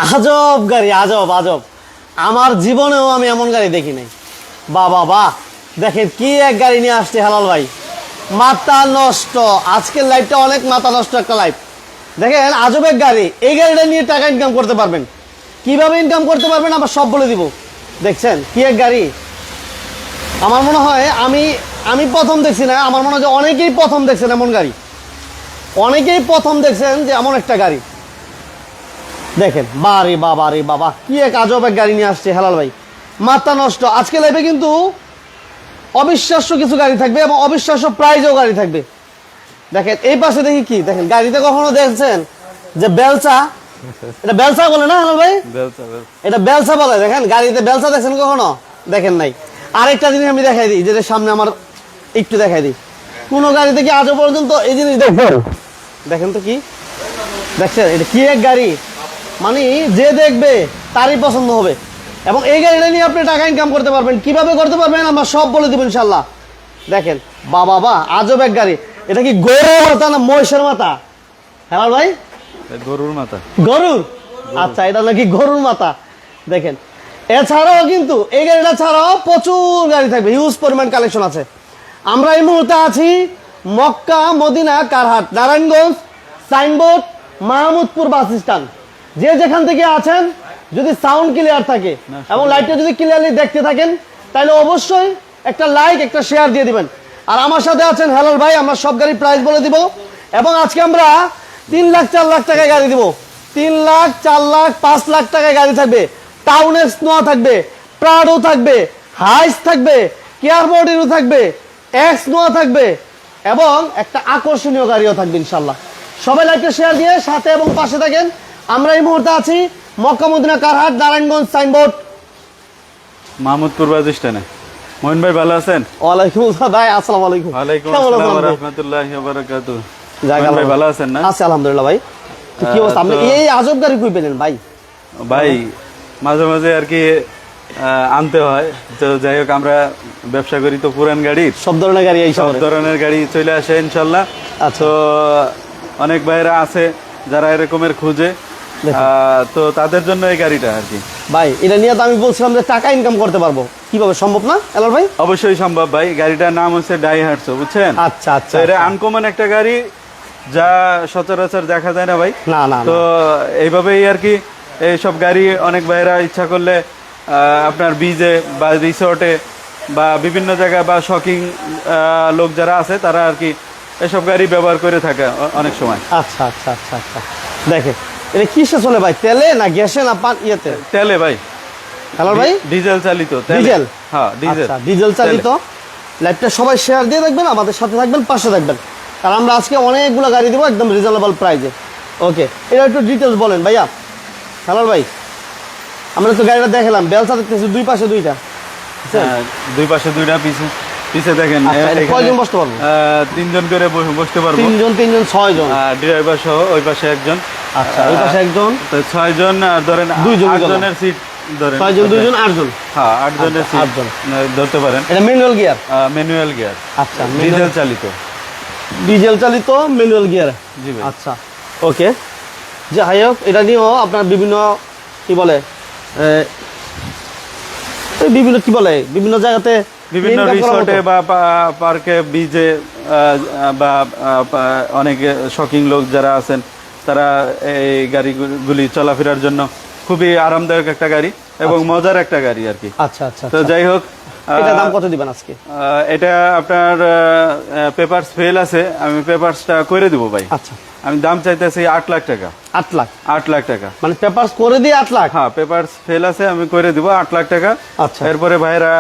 আজব গাড়ি, আজব আজব। আমার জীবনেও আমি এমন গাড়ি দেখি নাই। বাবা বাহ, দেখেন কি এক গাড়ি নিয়ে আসছে হেলাল ভাই, মাথা নষ্ট। আজকের লাইফটা অনেক মাথা নষ্ট একটা লাইফ। দেখেন আজব এক গাড়ি, এই গাড়িটা নিয়ে টাকা ইনকাম করতে পারবেন। কিভাবে ইনকাম করতে পারবেন আমরা সব বলে দিব। দেখছেন কি এক গাড়ি, আমার মনে হয় আমি প্রথম দেখছি না, আমার মনে হয় যে অনেকেই প্রথম দেখছেন এমন গাড়ি, অনেকেই প্রথম দেখছেন যে এমন একটা গাড়ি। দেখেন বারে বাবা রে বাবা, কি এক আজব এক গাড়ি নিয়ে আসছে হেলাল ভাই, মাথা নষ্ট। আজকে লাইফে কিন্তু অবিশ্বাস্য কিছু গাড়ি থাকবে এবং অবিশ্বাস্য প্রাইজও গাড়ি থাকবে। দেখেন এই পাশে দেখি কি, দেখেন গাড়িতে কখনো দেখছেন যে বেলচা, এটা বেলচা বলে না হেলাল ভাই? এটা বেলচা বলে। দেখেন গাড়িতে বেলচা দেখছেন কখনো? দেখেন নাই। আরেকটা জিনিস আমি দেখাই দিই, যেটা সামনে আমার একটু দেখাই দিই। কোনো গাড়িতে কি আজও পর্যন্ত এই জিনিস দেখবেন? দেখেন তো কি দেখছেন, এটা কি এক গাড়ি, মানে যে দেখবে তারই পছন্দ হবে। এবং এই গাড়িটা নিয়ে আপনি টাকা ইনকাম করতে পারবেন। কিভাবে করতে পারবেন আমরা সব বলে দিব ইনশাল্লাহ। দেখেন বাবা বাহ, আজব এক গাড়ি। এটা কি গরুর মাথা না মহিষের মাথা হেলাল ভাই? গরুর মাথা। গরুর? আচ্ছা, এটা নাকি গরুর মাথা। দেখেন এছাড়াও কিন্তু এই গাড়িটা ছাড়াও প্রচুর গাড়ি থাকবে, হিউজ পরিমাণ কালেকশন আছে। আমরা এই মুহূর্তে আছি Makka Madina Karhat, Narayanganj Signboard, Mahmudpur bus stand. যে যেখান থেকে আছেন, যদি সাউন্ড ক্লিয়ার থাকে এবং লাইটটা যদি ক্লিয়ারলি দেখতে থাকেন, তাহলে অবশ্যই একটা লাইক একটা শেয়ার দিয়ে দিবেন। আর আমার সাথে আছেন হেলাল ভাই, আমরা সব গাড়ির প্রাইস বলে দিব। এবং আজকে আমরা 3 লাখ 4 লাখ টাকায় গাড়ি দিব। 3 লাখ 4 লাখ 5 লাখ টাকায় গাড়ি থাকবে। টাউন এক্স নোয়া থাকবে, প্রাডো থাকবে, হাইস থাকবে, কেয়ার বডিরও থাকবে, এক্স নোয়া থাকবে এবং একটা আকর্ষণীয় গাড়িও থাকবে ইনশাল্লাহ। সবাই লাইকটা শেয়ার দিয়ে সাথে এবং পাশে থাকেন। আমরা এই মুহূর্তে আছি মক্কা মদিনা কারহাট, নারায়ণগঞ্জ সাইনবোর্ড, মাহমুদপুর বাস স্ট্যান্ডে। মোহন ভাই ভালো আছেন? ওয়ালাইকুম আসসালাম ভাই, আসসালামু আলাইকুম। ওয়ালাইকুম কেমন আছেন আসসালাম ওয়া আপনি? রাহমাতুল্লাহি ওয়া বারাকাতুহু। জায়গা ভাই ভালো আছেন না? আছি আলহামদুলিল্লাহ ভাই। তো কি অবস্থা, আপনি এই আজব গাড়ি কই পেলেন ভাই? ভাই মাঝে মাঝে আর কি আনতে হয়, তো যাই হোক আমরা ব্যবসা করি তো পুরান গাড়ির, সব ধরনের গাড়ি এই সব শহরে? ধরনের গাড়ি চলে আসে ইনশাল্লাহ। আচ্ছা। তো অনেক ভাইরা আছে যারা এরকমের খুঁজে, তো তাদের জন্য এই গাড়িটা আর কি। ভাই এটা নিয়ে তো আমি বলছিলাম যে টাকা ইনকাম করতে পারবো, কিভাবে সম্ভব না এলার ভাই? অবশ্যই সম্ভব ভাই। গাড়িটার নাম হচ্ছে ডাইহাটসো, বুঝছেন? আচ্ছা আচ্ছা। এটা আনকমন একটা গাড়ি, যা সচরাচর দেখা যায় না ভাই। না না। তো এইভাবেই আর কি এইসব গাড়ি অনেক ভাইরা ইচ্ছা করলে আপনার বিজে বা রিসোর্টে বা বিভিন্ন জায়গায় বা শকিং লোক যারা আছে তারা আর কি এসব গাড়ি ব্যবহার করে থাকে অনেক সময়। আচ্ছা আচ্ছা আচ্ছা আচ্ছা। দেখে এটা কিসে চলে ভাই, তেলে না গ্যাসে না ইয়েতে? তেলে ভাই। হ্যালো ভাই? ডিজেল চালিত। ডিজেল? হ্যাঁ ডিজেল। ডিজেল চালিত। লাইভটা সবাই শেয়ার দিয়ে দেখবেন, আমাদের সাথে থাকবেন, পাশে থাকবেন, কারণ আমরা আজকে অনেকগুলো গাড়ি দিব একদম রিজনেবল প্রাইজে। ওকে, এটা একটু ডিটেলস বলেন ভাইয়া। হ্যালো ভাই, আমরা তো গাড়িটা দেখালাম, বেলসা দেখতেছি দুই পাশে দুইটা। দুই পাশে দুইটা, পিছে পিছে দেখেন। কয়জন বসতে পারবো? 3 জন করে বসতে পারবো। 3 জন 6 জন। ড্রাইভার সহ ওই পাশে একজন। আচ্ছা, ওই পাশে একজন, তো 6 জন। আর ধরেন 2 জন, 8 জনের সিট ধরেন। 6 জন 2 জন 8 জন। হ্যাঁ 8 জনের সিট 8 জন ধরতে পারেন। এটা ম্যানুয়াল গিয়ার? Manual gear. আচ্ছা, ডিজেল চালিত। ডিজেল চালিত ম্যানুয়াল গিয়ার। জি ভাই। আচ্ছা ওকে। যাই হোক, এটা নিয়েও আপনার বিভিন্ন কি বলে বিভিন্ন জায়গাতে, বিভিন্ন রিসোর্টে বা পার্কে, বিচে বা অনেক শকিং লোক যারা আছেন তারা এই গাড়িগুলি চলাফেরার জন্য খুবই আরামদায়ক একটা গাড়ি এবং মজার একটা গাড়ি আর কি। আচ্ছা আচ্ছা। তো যাই হোক, এটা দাম কত দিবেন আজকে? এটা আপনার পেপারস ফেল আছে, আমি পেপারসটা করে দিব ভাই। আচ্ছা, আমি দাম চাইতেছি 8 লাখ টাকা। 8 লাখ? 8 লাখ টাকা মানে পেপারস করে দিয়ে 8 লাখ? হ্যাঁ, পেপারস ফেল আছে, আমি করে দিব 8 লাখ টাকা। আচ্ছা। এরপরে ভাইরা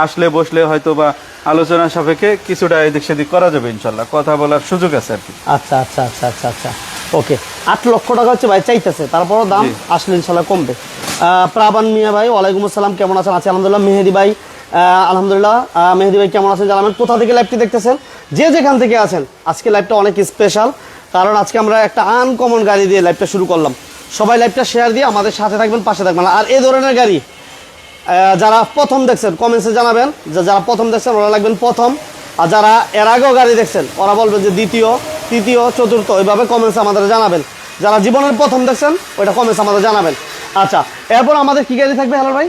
আসলে বসলে হয়তো বা আলোচনা সাপেক্ষে কিছুটা এদিক সেদিক করা যাবে ইনশাল্লাহ, কথা বলার সুযোগ আছে আর কি। আচ্ছা আচ্ছা আচ্ছা আচ্ছা আচ্ছা। ওকে, 8 লক্ষ টাকা হচ্ছে ভাই চাইতেছে, তারপরও দাম আসলে ইনশাল্লাহ কমবে। প্রাবান মিয়া ভাই, ওয়ালাইকুম আসসালাম, কেমন আছেন? আছি আলহামদুলিল্লাহ। মেহেদি ভাই, আলহামদুলিল্লাহ। মেহেদি ভাই কেমন আছেন জানাবেন। কোথা থেকে লাইভটি দেখতেছেন, যে যেখান থেকে আছেন, আজকে লাইভটা অনেক স্পেশাল, কারণ আজকে আমরা একটা আনকমন গাড়ি দিয়ে লাইভটা শুরু করলাম। সবাই লাইভটা শেয়ার দিয়ে আমাদের সাথে থাকবেন, পাশে থাকবেন। আর এই ধরনের গাড়ি যারা প্রথম দেখছেন কমেন্টসে জানাবেন, যে যারা প্রথম দেখছেন ওরা লাগবেন প্রথম, আর যারা এর আগেও গাড়ি দেখছেন ওরা বলবেন যে দ্বিতীয়, তৃতীয়, চতুর্থ, ওইভাবে কমেন্টসে আমাদের জানাবেন। যারা জীবনের প্রথম দেখছেন ওইটা কমেন্টস আমাদের জানাবেন। আচ্ছা, এরপর আমাদের কি গাড়ি থাকবে হেলাল ভাই?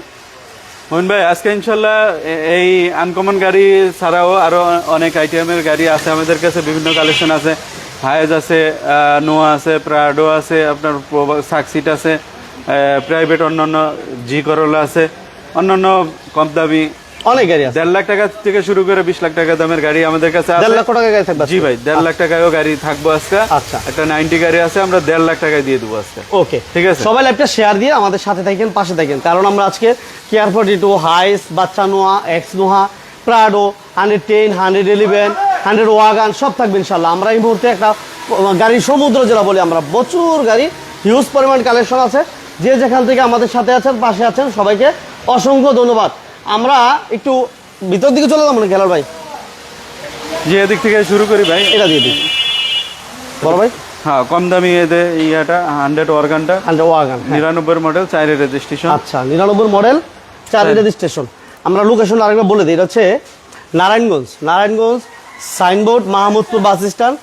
মোহন ভাই আজকে ইনশাল্লাহ এই আনকমন গাড়ি ছাড়াও আরো অনেক আইটেমের গাড়ি আছে আমাদের কাছে, বিভিন্ন কালেকশন আছে। হায়েজ আছে, নোয়া আছে, প্রাডো আছে, আপনার সাকসিট আছে, প্রাইভেট অন্যান্য জি করোলা আছে, অন্যান্য কম দামি অনেক গাড়ি আছে। 1.5 লাখ টাকা থেকে শুরু করে 20 লাখ টাকা দামের গাড়ি আমাদের কাছে আছে। 1.5 লাখ টাকা গাড়ি থাকবে? জি ভাই, 1.5 লাখ টাকায়ও গাড়ি থাকবো আজকে। আচ্ছা, একটা 90 গাড়ি আছে, আমরা 1.5 লাখ টাকায় দিয়ে দেবো আজকে। ওকে, ঠিক আছে। সবাই লাইভটা শেয়ার দিয়ে আমাদের সাথে থাকেন, পাশে থাকেন, কারণ আমরা আজকে কেয়ার 42, হাইস, বাচ্চা নোয়া, এক্স নোয়া, প্রাডো, 110, 111, 100 ওয়াগান সব থাকবে ইনশাল্লাহ। আমরা এই মুহূর্তে একটা গাড়ির সমুদ্র যেটা বলি আমরা, প্রচুর গাড়ি, হিউজ পরিমাণ কালেকশন আছে। যে যেখান থেকে আমাদের সাথে আছেন, পাশে আছেন, সবাইকে অসংখ্য ধন্যবাদ। আমরা একটু ভিতর দিকে চলে যাবো না হেলাল ভাই? যে এদিক থেকে শুরু করি ভাই, এটা দিয়ে দিই বড় ভাই। হ্যাঁ, কম দামি এদের ইয়াটা 100 ওয়াগানটা, 100 ওয়াগান 99 মডেল, 4 রেজিস্ট্রেশন। আচ্ছা, 99 মডেল, 4 রেজিস্ট্রেশন। আমরা লোকেশন আরেকবার বলে দিই, এটা হচ্ছে Narayanganj Signboard, Mahmudpur bus stand.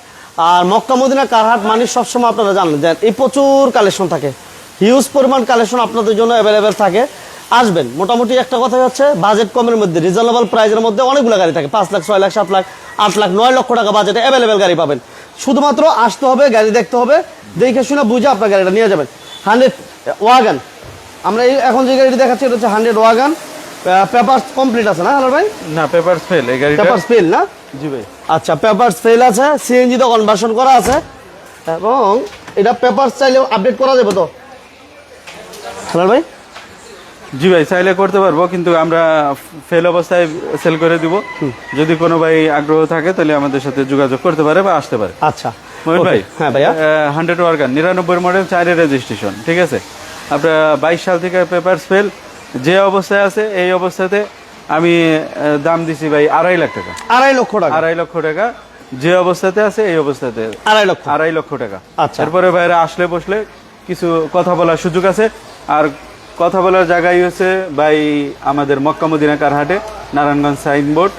আর মক্কা মদিনা কারহাট মানে সবসময় আপনারা জানেন যে এই প্রচুর কালেকশন থাকে, হিউজ পরিমাণ কালেকশন আপনাদের জন্য অ্যাভেলেবেল থাকে। আসবেন, মোটামুটি একটা কথা হচ্ছে বাজেট কমের মধ্যে, রিজনেবল প্রাইসের মধ্যে অনেকগুলো গাড়ি থাকে। 5 লাখ, 6 লাখ, 7 লাখ, 8 লাখ, 9 লক্ষ টাকা বাজেটে অ্যাভেলেবেল গাড়ি পাবেন। শুধুমাত্র আসতে হবে, গাড়ি দেখতে হবে, দেখে শুনে বুঝে আপনার গাড়িটা নিয়ে যাবেন। 100 ওয়াগান, আমরা এখন যে গাড়িটি দেখাচ্ছি এটা হচ্ছে 100 ওয়াগান। পেপারস কমপ্লিট আছে না হেলাল ভাই? না, পেপারস ফেল এই গাড়িটা। পেপারস ফেল না? জি ভাই। আচ্ছা, পেপারস ফেল আছে, সিএনজি তে কনভার্সন করা আছে, এবং এটা পেপারস চাইলেও আপডেট করা যাবে তো হেলাল ভাই? জি ভাই, চাইলে করতে পারবো, কিন্তু আমরা ফেল অবস্থায় সেল করে দিব। যদি কোনো ভাই আগ্রহ থাকে তাহলে আমাদের সাথে যোগাযোগ করতে পারে বা আসতে পারে। আচ্ছা মোহন ভাই, হ্যাঁ ভাইয়া, 100 ওয়াগান 99 মডেল, 4 রেজিস্ট্রেশন, ঠিক আছে। আপনার 22 সাল থেকে পেপারস ফেল যে অবস্থায় আছে, এই অবস্থাতে আমি দাম দিছি ভাই 2.5 লাখ টাকা। 2.5 লক্ষ টাকা? 2.5 লক্ষ টাকা যে অবস্থাতে আছে, এই অবস্থাতে 2.5 লক্ষ টাকা। আচ্ছা, এরপরে ভাইরা আসলে বসলে কিছু কথা বলার সুযোগ আছে। আর কথা বলার জায়গায় হচ্ছে ভাই আমাদের মক্কা মদিনা কারহাটে, Narayanganj Signboard,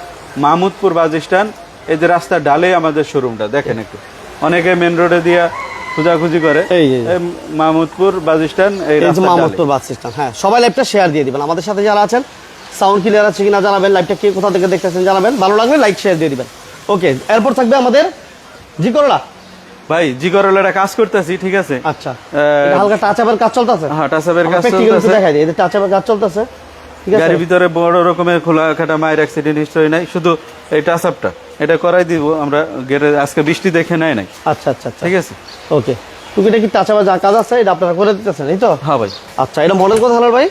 Mahmudpur bus stand, এই যে রাস্তার ডালে আমাদের শোরুমটা দেখেন একটু। অনেকে মেন রোডে দিয়া খোঁজাখুঁজি করে, এই মাহমুদপুর বাস স্ট্যান্ড, এই মাহমুদপুর বাস স্ট্যান্ড। হ্যাঁ, সবাই লাইভটা শেয়ার দিয়ে দিবেন। আমাদের সাথে যারা আছেন, সাউন্ড ক্লিয়ার আছে কিনা জানাবেন, লাইভটা কে কোথা থেকে দেখতেছেন জানাবেন, ভালো লাগলে লাইক শেয়ার দিয়ে দিবেন। ওকে, এরপর থাকবে আমাদের জি করলা। ভাই জি করলাটা কাজ করতেছি, ঠিক আছে। আচ্ছা, এটা হালকা টাচ আপের কাজ চলতেছে। হ্যাঁ, টাচ আপের কাজ চলতেছে, দেখাই দিই, এটা টাচ আপের কাজ চলতেছে, ঠিক আছে। গাড়ির ভিতরে বড় রকমের খোলা খাটা মায়ের অ্যাক্সিডেন্ট হিস্টরি নাই, শুধু এই টাচ আপটা এটা করাই দিব আমরা। গেটে আজকে বৃষ্টি দেখে নাই। আচ্ছা আচ্ছা আচ্ছা, ঠিক আছে। ওকে, টুকিটা কি টাচ আপের যা কাজ আছে এটা আপনারা করে দিতেছেন, এই তো? হ্যাঁ ভাই। আচ্ছা, এটা মডেল কত হেলাল ভাই?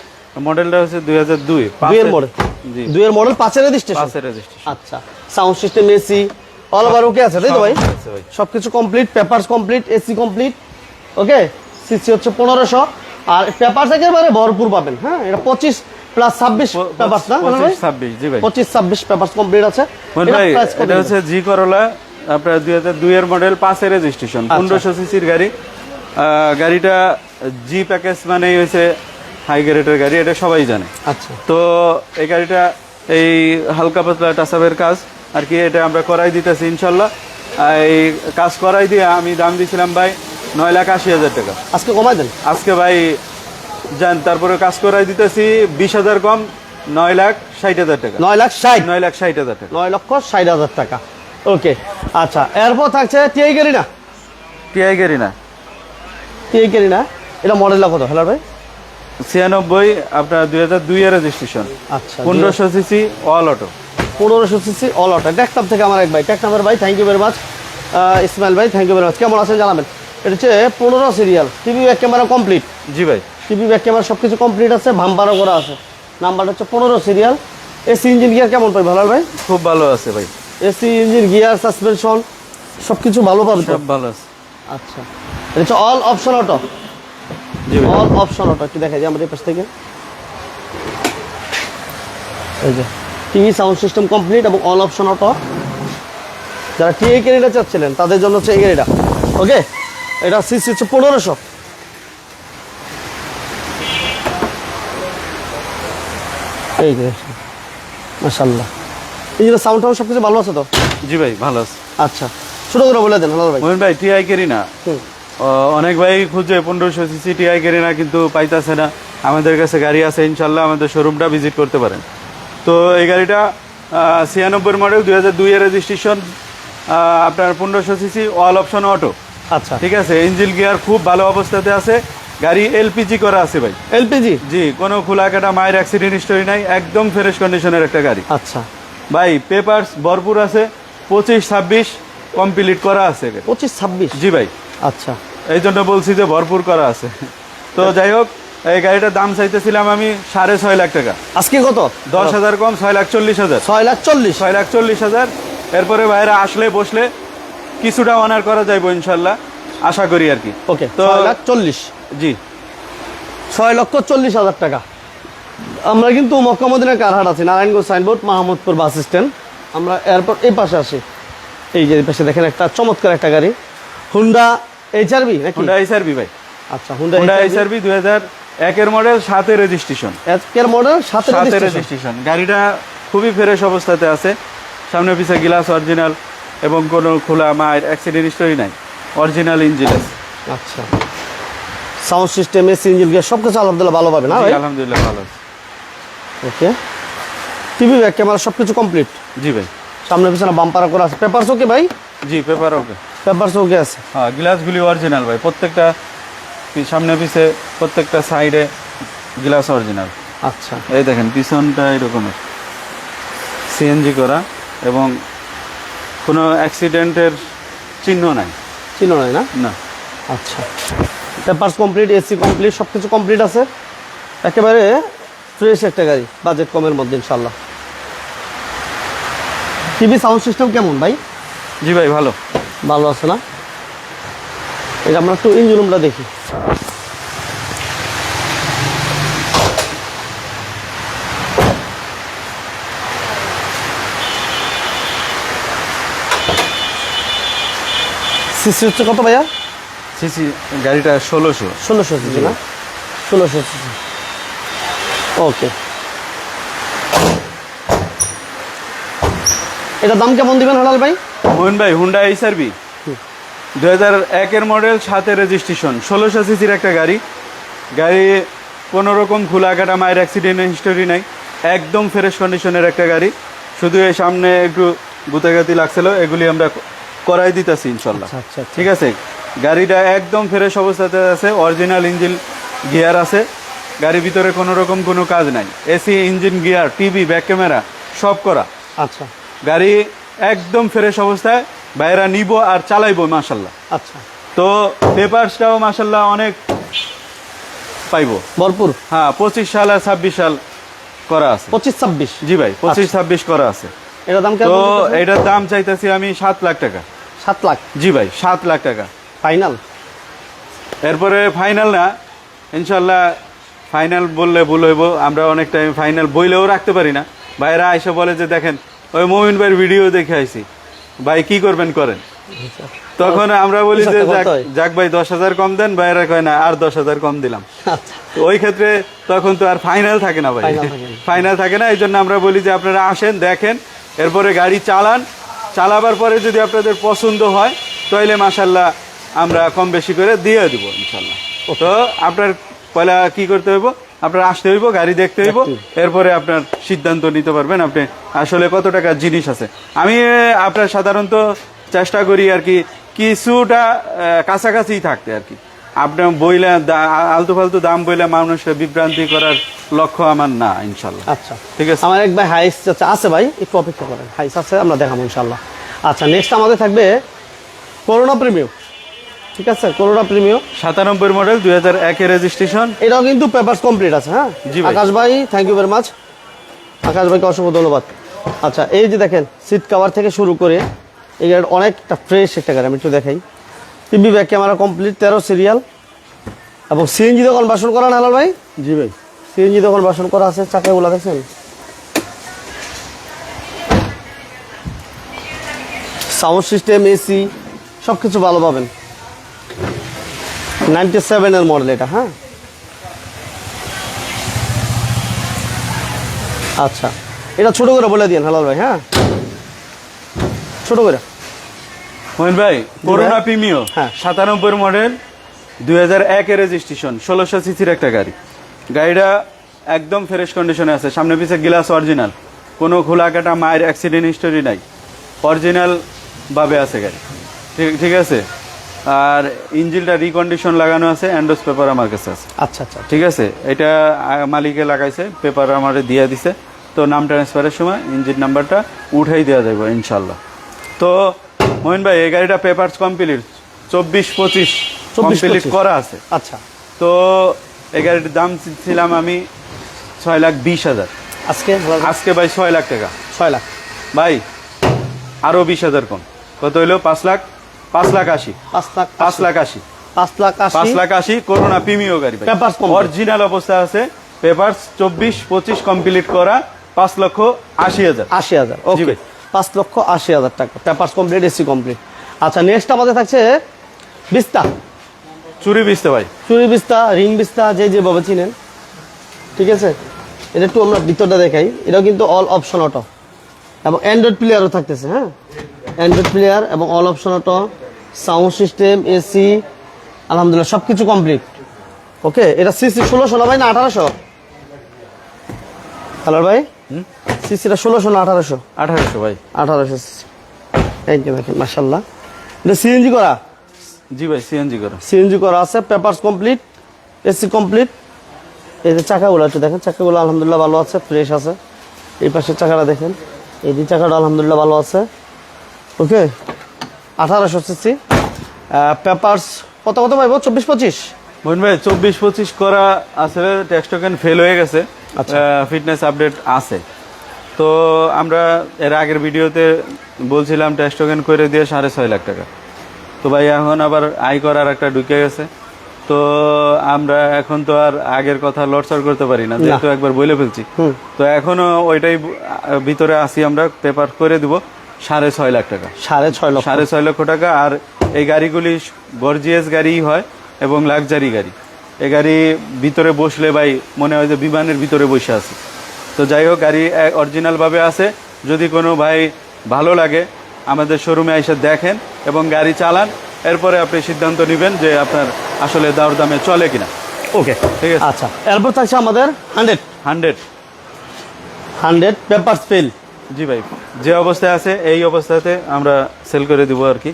মডেলটা হচ্ছে 2002 এর মডেল। জি, 2 এর মডেল, 5 এর রেজিস্ট্রেশন। 5 এর রেজিস্ট্রেশন। আচ্ছা, sound system, AC all over okay আছে, তাই তো ভাই? সবকিছু complete, papers complete, AC complete, okay. CC হচ্ছে 1500, আর পেপারস একেবারে ভরপুর পাবেন। হ্যাঁ, এটা 25 প্লাস 26 পেপারস না? 25-26, জি ভাই, 25-26 পেপারস কমপ্লিট আছে। ভাই এটা হচ্ছে জি করলা, আপনার 2002 এর মডেল, 5 এর রেজিস্ট্রেশন, 1500 সিসির গাড়ি। গাড়িটা জি প্যাকেজ মানেই হচ্ছে হাই গ্রেডের গাড়ি, এটা সবাই জানে। আচ্ছা, তো এই গাড়িটা এই হালকা পাতলা টাচাপের কাজ আর কি, এটা আমরা করাই দিতেছি ইনশাল্লাহ। এই কাজ করাই দিয়ে আমি দাম দিয়েছিলাম ভাই 9,80,000 টাকা। আজকে কমাই দেন আজকে ভাই যান, তারপরে কাজ করাই দিতেছি 20,000 কম, 9,60,000 টাকা। 9,60,000? 9,60,000 টাকা, 9,60,000 টাকা। ওকে, আচ্ছা, এরপর থাকছে টিআই গাড়ি না? টিআই গাড়ি না, টিআই গাড়ি না, এটা মডেলটা কত হেলাল ভাই? 96, আপনার 2002 এর রেজিস্ট্রেশন। আচ্ছা, 1500 CC all auto. 1500 CC all auto. টেকনাম থেকে আমার এক ভাই, টেকনামের ভাই, thank you very much. Ismail ভাই, থ্যাংক ইউ ভেরি মাচ। কেমন আছেন জানাবেন। এটা হচ্ছে 15 serial, TV back camera complete. জি ভাই, টিভি ব্যাক ক্যামেরা সব কিছু কমপ্লিট আছে, ভাম্পারও করা আছে। নাম্বারটা হচ্ছে 15 সিরিয়াল। এসি ইঞ্জিন গিয়ার কেমন পাই হেলাল ভাই? খুব ভালো আছে ভাই, এসি ইঞ্জিন গিয়ার সাসপেনশন সব কিছু ভালো পাবে তো? সব ভালো আছে। আচ্ছা, এটা হচ্ছে অল অপশন অটো। জি ভাই, অল অপশন অটো একটু দেখাই দিই আমাদের পাশ থেকে। এই যে টিভি সাউন্ড সিস্টেম কমপ্লিট এবং অল অপশন অটো। যারা টিআই গাড়িটা চাচ্ছিলেন তাদের জন্য হচ্ছে এই গাড়িটা। ওকে, এটা সিসি হচ্ছে 1500। এই যে মাশাআল্লাহ, এই যে সাউন্ড টাউন্ড সবকিছু ভালো আছে তো? জি ভাই, ভালো আছে। আচ্ছা, ছোট করে বলে দেন হেলাল ভাই। মোহন ভাই, টিআই গাড়ি না, অনেক ভাই খুঁজে 1500 সিসি টিআই গাড়ি না, কিন্তু পাইতেছে না। আমাদের কাছে গাড়ি আছে ইনশাল্লাহ, আমাদের শোরুমটা ভিজিট করতে পারেন। তো এই গাড়িটা 96 মডেল, 2002 এর রেজিস্ট্রেশন, আপনার 1500 সিসি, অল অপশন অটো। আচ্ছা, ঠিক আছে, ইঞ্জিন গিয়ার খুব ভালো অবস্থাতে আছে। গাড়ি এলপিজি করা আছে ভাই। এলপিজি? জি, কোনো খোলা কাটা মায়ের অ্যাক্সিডেন্ট হিস্টোরি নাই, একদম ফ্রেশ কন্ডিশনের একটা গাড়ি। আচ্ছা ভাই পেপারস ভরপুর আছে, 25-26 কমপ্লিট করা আছে। 25-26? জি ভাই, আচ্ছা, এই জন্য বলছি যে ভরপুর করা আছে। তো যাই হোক, এই গাড়িটার দাম চাইতেছিলাম আমি 6.5 লাখ টাকা। আজকে কত? 10,000 কম, 6,40,000। 6,40,000? 6,40,000। এরপরে ভাইরা আসলে বসলে কিছুটা অনার করা যাইবো ইনশাল্লাহ, আশা করি আর কি। ওকে, তো 6,40,000? জি, 6,40,000 টাকা। আমরা কিন্তু মক্কা মদিনা কারহাট আছি, Narayanganj Signboard, Mahmudpur bus stand. আমরা এয়ারপোর্ট এই পাশে আসি। এই যে এই পাশে দেখেন একটা চমৎকার একটা গাড়ি, হুন্ডা এইচআরভি নাকি? হুন্ডা এইচআরভি ভাই। আচ্ছা, হুন্ডা এইচআরভি 2001 এর মডেল, 7 এর রেজিস্ট্রেশন। 1 মডেল, 7 এর রেজিস্ট্রেশন। গাড়িটা খুবই ফ্রেশ অবস্থাতে আছে, সামনে পিছে গ্লাস অরিজিনাল এবং কোনো খোলা মায়ের অ্যাক্সিডেন্ট হিস্টোরি নাই, অরিজিনাল ইঞ্জিন আছে। আচ্ছা, sound system, AC, engine gear সবকিছু আলহামদুলিল্লাহ ভালো পাবে না ভাই? আলহামদুলিল্লাহ ভালো আছে। ওকে, টিভি, ব্যাক ক্যামেরা সবকিছু কমপ্লিট? জি ভাই। সামনে পিছনে বাম্পার করা আছে, পেপারস ওকে ভাই? জি, পেপার ওকে। পেপারস ওকে আছে? হ্যাঁ, গ্লাসগুলি অরিজিনাল ভাই, প্রত্যেকটা সামনে পিছে প্রত্যেকটা সাইডে গ্লাস অরিজিনাল। আচ্ছা, এই দেখেন পিছনটা এরকমের সিএনজি করা এবং কোনো অ্যাক্সিডেন্টের চিহ্ন নাই। চিনো নাই না? না। আচ্ছা, পেপারস কমপ্লিট, এসি কমপ্লিট, সব কিছু কমপ্লিট আছে। একেবারে ফ্রেশ একটা গাড়ি, বাজেট কমের মধ্যে ইনশাল্লাহ। টিভি সাউন্ড সিস্টেম কেমন ভাই? জি ভাই, ভালো। ভালো আছে না? এটা আমরা একটু ইঞ্জিন রুমটা দেখি। সিসি হচ্ছে কত ভাইয়া? সিসি গাড়িটা 1600। 1600 সিসি না? 1600 সিসি। ওকে, এটা দাম কেমন দিবেন হালাল ভাই? মোহন ভাই, হুন্ডা এইচআরভি 2001 এর মডেল, 7 এর রেজিস্ট্রেশন, 1600 সিসির একটা গাড়ি। গাড়ি কোনো রকম খোলা কাটা মায়ের অ্যাক্সিডেন্টের হিস্টোরি নাই, একদম ফ্রেশ কন্ডিশনের একটা গাড়ি। শুধু এই সামনে একটু গুতাগাতি লাগছিল, এগুলি আমরা করাই দিতেছি ইনশাল্লাহ। আচ্ছা, আচ্ছা, আচ্ছা। ঠিক আছে, গাড়িটা একদম ফ্রেশ অবস্থাতে আছে, অরিজিনাল ইঞ্জিন গিয়ার আছে। গাড়ির ভিতরে কোনো রকম কোনো কাজ নাই, AC, engine gear, TV, back camera সব করা। আচ্ছা, গাড়ি একদম ফ্রেশ অবস্থায়, বাইরা নিব আর চালাইবো মাশাল্লাহ। আচ্ছা। তো পেপারসটাও মাশাল্লাহ অনেক পাইবো, ভরপুর? হ্যাঁ, 25 সাল আর 26 সাল করা আছে। 25-26? জি ভাই, 25-26 করা আছে। এটার দাম তো কেমন? এটার দাম চাইতেছি আমি 7 লাখ টাকা। 7 লাখ? জি ভাই, 7 লাখ টাকা ফাইনাল? এরপরে ফাইনাল না, ইনশাল্লাহ ফাইনাল বললে ভুল হইব, আমরা অনেক টাইম ফাইনাল বইলেও রাখতে পারি না। ভাইরা আইসা বলে যে দেখেন ওই মমিন ভাইয়ের ভিডিও দেখে আইছি, ভাই কি করবেন করেন। তখন আমরা বলি যে যাক ভাই 10,000 কম দেন, ভাইরা কয় না আর 10,000 কম দিলাম। তো ওই ক্ষেত্রে তখন তো আর ফাইনাল থাকে না ভাই, ফাইনাল থাকে না। এই জন্য আমরা বলি যে আপনারা আসেন, দেখেন, এরপরে গাড়ি চালান, চালাবার পরে যদি আপনাদের পছন্দ হয় তাহলে মাশাল্লাহ আমরা কম বেশি করে দিয়ে দিব ইনশাল্লাহ। তো আপনার পয়লা কি করতে হইব, আপনার আসতে হইব, গাড়ি দেখতে হইব, এরপরে আপনার সিদ্ধান্ত নিতে পারবেন আপনি আসলে কত টাকার জিনিস আছে। আমি আপনার সাধারণত চেষ্টা করি আর কি কিছুটা কাছাকাছি থাকতে আর কি। আপনার বইলে আলতু ফালতু দাম বইলে মানুষের বিভ্রান্তি করার লক্ষ্য আমার না ইনশাল্লাহ। আচ্ছা, ঠিক আছে। আমার এক ভাই হাইস আছে ভাই, একটু অপেক্ষা করেন, হাইস আছে, আমরা দেখাবো ইনশাল্লাহ। আচ্ছা, নেক্সট আমাদের থাকবে করোনা প্রিমিয়াম। ঠিক আছে, করোনা প্রিমিয়াম 97 মডেল, 2001 এর রেজিস্ট্রেশন। এটাও কিন্তু পেপারস কমপ্লিট আছে। হ্যাঁ জি ভাই। আকাশ ভাই, থ্যাংক ইউ ভেরি মাচ। আকাশ ভাইকে অসংখ্য ধন্যবাদ। আচ্ছা, এই যে দেখেন সিট কভার থেকে শুরু করে এই গাড়ি অনেকটা ফ্রেশ একটা গাড়ি, আমি একটু দেখাই। TV, back camera complete, 13 serial এবং সিএনজি দোকান বাসন করা না হালাল ভাই? জি ভাই, সিএনজি দোকান বাসন করা আছে, চাকাগুলো দেখছেন? সাউন্ড সিস্টেম, এসি সব কিছু ভালো পাবেন। 97 এর মডেল এটা। হ্যাঁ, আচ্ছা, এটা ছোট করে বলে দিন হালাল ভাই। হ্যাঁ, ছোট করে মোহিন ভাই করোনা প্রিমিও হ্যাঁ। 97 মডেল 2001 এর রেজিস্ট্রেশন 1600 সিসির একটা গাড়ি। গাড়িটা একদম ফ্রেশ কন্ডিশনে আছে, সামনে পিছে গ্লাস অরিজিনাল, কোনো খোলা কাটা মায়ের অ্যাক্সিডেন্ট হিস্টোরি নাই, অরিজিনাল ভাবে আছে গাড়ি। ঠিক আছে। আর ইঞ্জিনটা রিকন্ডিশন লাগানো আছে, অ্যান্ডোস পেপার আমার কাছে আছে। আচ্ছা আচ্ছা ঠিক আছে, এটা মালিকে লাগাইছে, পেপার আমারে দিয়ে দিছে। তো নাম ট্রান্সফারের সময় ইঞ্জিন নাম্বারটা উঠাই দেওয়া যাবে ইনশাল্লাহ। তো মোহিন ভাই এই গাড়িটা পেপারস কমপ্লিট 24-25 কমপ্লিট করা আছে। আচ্ছা। তো এই গাড়িটির দাম ছিলাম আমি 6,20,000। আজকে ভাই 6 লাখ টাকা। 6 লাখ ভাই আরো 20,000 কম, কত হইলো? 5,80,000। 5,80,000 5,80,000 করোনা প্রিমিও গাড়ি ভাই, পেপারস অরিজিনাল অবস্থা আছে। পেপারস 24-25 কমপ্লিট করা 5,80,000। 80,000 ওকে, 5,80,000 টাকা পেপারস কমপ্লিট, এসি কমপ্লিট। আচ্ছা, নেক্সট আমাদের থাকছে বিস্তা। চুরি বিস্তে ভাই, চুরি বিস্তা, রিং বিস্তা, যে যেভাবে চিনেন। ঠিক আছে, এটা একটু আমরা ভিতরটা দেখাই। এটাও কিন্তু অল অপশন অটো এবং অ্যান্ড্রয়েড প্লেয়ারও থাকতেছে। হ্যাঁ, অ্যান্ড্রয়েড প্লেয়ার এবং all option auto, sound system, AC, আলহামদুলিল্লাহ সব কিছু কমপ্লিট। ওকে, এটা সিসি 1600 না ভাই, না 1800? হ্যালো ভাই, সিসিটা 1600 না 1800? 1800 ভাই। 1800 সিসি। এই যে দেখেন মাশাআল্লাহ, এটা সিএনজি করা। জি ভাই, সিএনজি করা। সিএনজি করা আছে, পেপারস কমপ্লিট, এসি কমপ্লিট। এই যে চাকাগুলো একটু দেখেন, চাকাগুলো আলহামদুলিল্লাহ ভালো আছে, ফ্রেশ আছে। এই পাশের চাকাটা দেখেন, এই যে চাকাটা আলহামদুলিল্লাহ ভালো আছে। ওকে, 1800 সিসি। পেপারস কত কত পাইবো? 24-25? মোহন ভাই 24-25 করা আছে, ট্যাক্স টোকেন ফেল হয়ে গেছে, ফিটনেস আপডেট আছে। তো আমরা এর আগের ভিডিওতে বলছিলাম ট্যাক্স টোকেন করে দিয়ে 6.5 লাখ টাকা। তো ভাই এখন আবার আয় করার একটা ঢুকে গেছে। তো আমরা এখন তো আর আগের কথা লটসর করতে পারি না, যেহেতু একবার বলে ফেলছি। তো এখনো ওইটাই ভিতরে আসি, আমরা পেপার করে দিব 6.5 লাখ টাকা। 6.5 লক্ষ টাকা। আর এই গাড়িগুলি গর্জিয়াস গাড়ি হয় এবং লাক্সারি গাড়ি। এই গাড়ি ভিতরে বসলে ভাই মনে হয় যে বিমানের ভিতরে বসে আছে। তো যাই হোক, গাড়ি অরিজিনাল ভাবে আছে। যদি কোনো ভাই ভালো লাগে আমাদের শোরুমে এসে দেখেন এবং গাড়ি চালান, এরপরে আপনি সিদ্ধান্ত নেবেন যে আপনার আসলে দর দামে চলে কিনা। ওকে, ঠিক আছে। আচ্ছা, এরপর থাকছে আমাদের 100 পেপারস ফেল। জি ভাই, যে অবস্থায় আছে এই অবস্থাতে আমরা সেল করে দিব আর কি।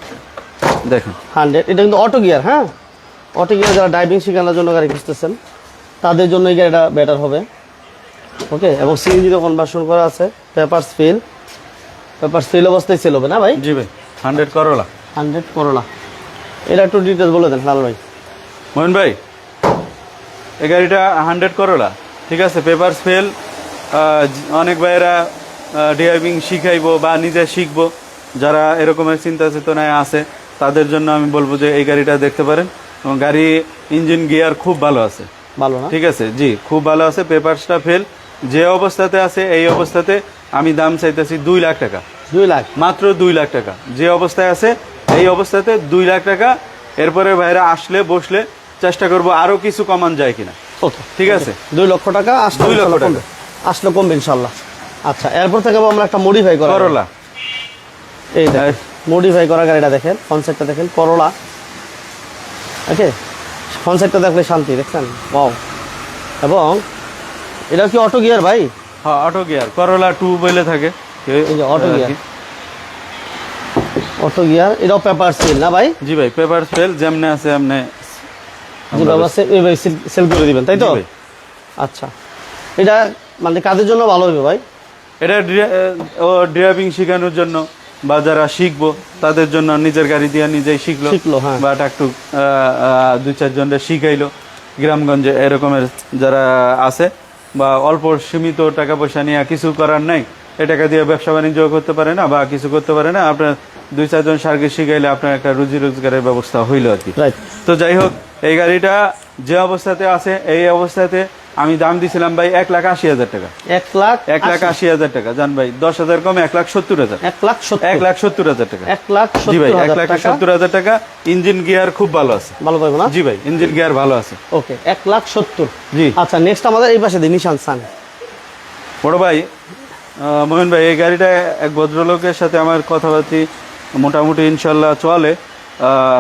দেখেন 100, এটা কিন্তু অটো গিয়ার। হ্যাঁ, অটো গিয়ার যারা ড্রাইভিং শেখানোর জন্য গাড়ি খুঁজতেছেন তাদের জন্য এই গাড়িটা বেটার হবে। ওকে, এবং সিএনজিতে কনভার্সন করা আছে। পেপারস ফেল অবস্থায় সেল হবে না ভাই? জি ভাই, 100 করোলা। 100 করোলা, এটা একটু ডিটেলস বলে দেন লাল ভাই। মোহন ভাই এই গাড়িটা 100 করোলা, ঠিক আছে, পেপারস ফেল। অনেক ভাইয়েরা ড্রাইভিং শিখাইবো বা নিজে শিখবো, যারা এরকমের চিন্তা চেতনায় আছে তাদের জন্য আমি বলবো যে এই গাড়িটা দেখতে পারেন। এবং গাড়ি ইঞ্জিন গিয়ার খুব ভালো আছে, ভালো না? ঠিক আছে, জি খুব ভালো আছে। পেপারসটা ফেল, যে অবস্থাতে আছে এই অবস্থাতে আমি দাম চাইতেছি 2 লাখ টাকা। 2 লাখ, মাত্র 2 লাখ টাকা। যে অবস্থায় আছে এই অবস্থাতে 2 লাখ টাকা। এরপরে ভাইরা আসলে বসলে চেষ্টা করব আরো কিছু কমান যায় কিনা। ওকে, ঠিক আছে, 2 লক্ষ টাকা আসলে 2 লক্ষ টাকা আসলে কমবে ইনশাল্লাহ। আচ্ছা, এরপর থেকে আমরা একটা মডিফাই করা করোলা। এই দেখেন মডিফাই করা গাড়িটা দেখেন, কনসেপ্টটা দেখেন, করোলা। ওকে, কনসেপ্টটা দেখলে শান্তি, দেখছেন? ওয়াও। এবং এটা কি অটো গিয়ার ভাই? হ্যাঁ, অটো গিয়ার, করোলা 2 বলে থাকে। এই যে অটো গিয়ার, এটাও পেপার সেল না ভাই? জি ভাই, পেপার সেল, যেমনে আছে এমনি যেভাবে আছে এইভাবে সেল করে দিবেন, তাই তো? আচ্ছা, এটা মানে কাদের জন্য ভালো হবে ভাই? এটা ড্রাইভিং শেখানোর জন্য বা যারা শিখবো তাদের জন্য, নিজের গাড়ি দিয়ে নিজেই শিখলো, হ্যাঁ, বা একটু 2-4 জনের শিখাইলো গ্রামগঞ্জে এরকমের যারা আছে, বা অল্প সীমিত টাকা পয়সা নিয়ে কিছু করার নাই, এই টাকা দিয়ে ব্যবসা বাণিজ্য করতে পারে না বা কিছু করতে পারে না, আপনার 2-4 জন সার্ভিস শিখাইলে আপনার একটা রুজি রোজগারের ব্যবস্থা হইলো আর কি। তো যাই হোক, এই গাড়িটা যে অবস্থাতে আছে এই অবস্থাতে আমি দাম দিছিলাম ভাই 1,80,000 টাকা। 1,80,000 টাকা। জান ভাই 10,000 কমে 1,70,000। 1,70,000 টাকা। জি ভাই, 1,70,000 টাকা। ইঞ্জিন গিয়ার খুব ভালো আছে, ভালো পাইবো না? জি ভাই, ইঞ্জিন গিয়ার ভালো আছে। ওকে, 1,70,000। জি। আচ্ছা, নেক্সট আমাদের এই পাশে নিশান সান। বড় ভাই মোহন ভাই, এই গাড়িটা এক ভদ্রলোকের সাথে আমার কথাবার্তি মোটামুটি ইনশাল্লাহ চলে,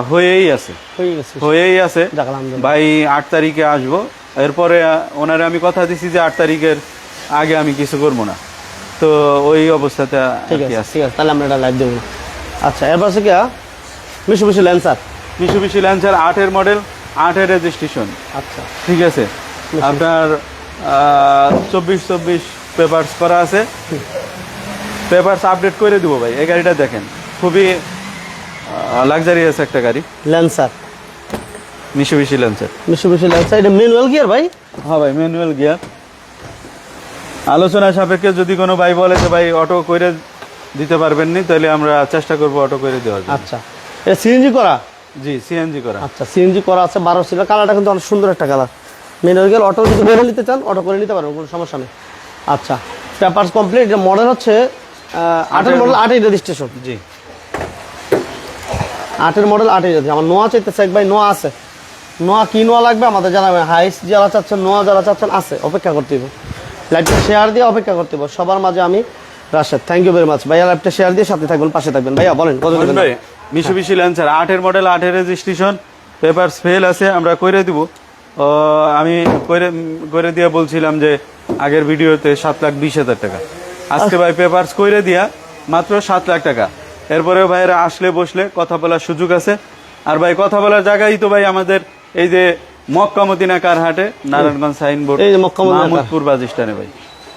হয়েই আছে হয়ে গেছে। হয়েই আছে। যাক, আলহামদুলিল্লাহ। ভাই 8 তারিখে আসবো, এরপরে ওনারে আমি কথা দিছি যে 8 তারিখের আগে আমি কিছু করবো না, তো ওই অবস্থাতে আর ঠিক কি আছে, আছে। ঠিক আছে, তাহলে আমরা এটা লাইভ দেবো না। আচ্ছা, এরপর আছে কি মিশু ল্যান্সার। মিশুবিশি ল্যান্সার 8-এর মডেল, 8-এর রেজিস্ট্রেশন, আচ্ছা, ঠিক আছে। আপনার 24 পেপারস করা আছে, পেপারস আপডেট করে দিব ভাই। এই গাড়িটা দেখেন, খুবই লাক্সারিয়াস একটা গাড়ি, Lancer, Mitsubishi Lancer. Mishu Lancer. এটা ম্যানুয়াল গিয়ার ভাই? হ্যাঁ ভাই, ম্যানুয়াল গিয়ার। আলোচনা সাপেক্ষে যদি কোনো ভাই বলে যে ভাই অটো করে দিতে পারবেন নি, তাহলে আমরা চেষ্টা করব অটো করে দেওয়ার জন্য। আচ্ছা, এটা সিএনজি করা? জি, সিএনজি করা। আচ্ছা, সিএনজি করা আছে, 12 সিলের। কালারটা কিন্তু অনেক সুন্দর একটা কালার। ম্যানুয়াল গিয়ার, অটো যদি করে নিতে চান অটো করে নিতে পারবেন, কোনো সমস্যা নেই। আচ্ছা, পেপারস কমপ্লিট। এটা মডেল হচ্ছে 8-এর মডেল, 8-এর রেজিস্ট্রেশন। জি, 8-এর মডেল, 8-এর রেজিস্ট্রেশন। আমার নোয়া চাইতেছে এক ভাই, নোয়া আছে। নোয়া কি নোয়া লাগবে আমাদের জানাবেন। হাইস যারা চাচ্ছেন, নোয়া যারা চাচ্ছেন আছে, অপেক্ষা করতে হবে। লাইভটা শেয়ার দিয়ে অপেক্ষা করতে হবে সবার মাঝে। আমি Rashed, thank you very much ভাইয়া। লাইভটা শেয়ার দিয়ে সাথে থাকবেন, পাশে থাকবেন। ভাইয়া বলেন কত মোহন দেবেন? ভাই, মিশুবিশি ল্যান্সার 8-এর মডেল, 8-এর রেজিস্ট্রেশন, পেপারস ফেল আছে, আমরা করে দিব। আমি করে দিয়ে বলছিলাম যে আগের ভিডিওতে 7,20,000 টাকা। আজকে ভাই পেপারস করে দিয়া মাত্র 7 লাখ টাকা। এরপরেও ভাইয়েরা আসলে বসলে কথা বলার সুযোগ আছে। আর ভাই কথা বলার জায়গায় তো ভাই আমাদের এই যে মক্কা মদিনা কারহাটে, নারায়ণগঞ্জ সাইনবোর্ড, এই যে মক্কা মদিনা মাহমুদপুর বাস স্ট্যান্ডে ভাই।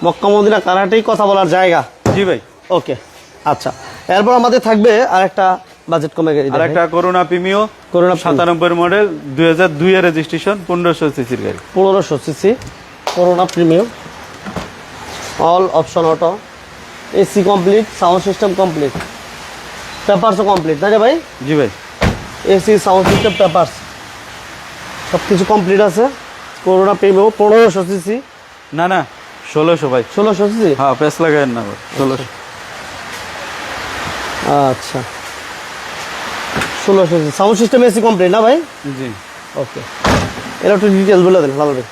মক্কা মদিনা কারাটেই কথা বলার জায়গা। জি ভাই। ওকে, আচ্ছা। এরপর আমাদের থাকবে আরেকটা বাজেট কমে গাড়ি, আর একটা করোনা প্রিমিও, করোনা 97 মডেল, 2002 এর রেজিস্ট্রেশন, 1500 সিসির গাড়ি। 1500 CC Corona premium, all option auto, AC complete, sound system complete, পেপারসও কমপ্লিট, তাই না ভাই? জি ভাই। এসি, সাউন্ড সিস্টেম, পেপারস সব কিছু কমপ্লিট আছে। Corona premium, 1500 CC. না না, 1600 ভাই। 1600 সিসি? হ্যাঁ, পেস লাগায়েন না ভাই, 1600। আচ্ছা, 1600 CC, sound system, AC complete না ভাই? জি। ওকে, এটা একটু ডিটেলস বলে দেন ভালো ভাই।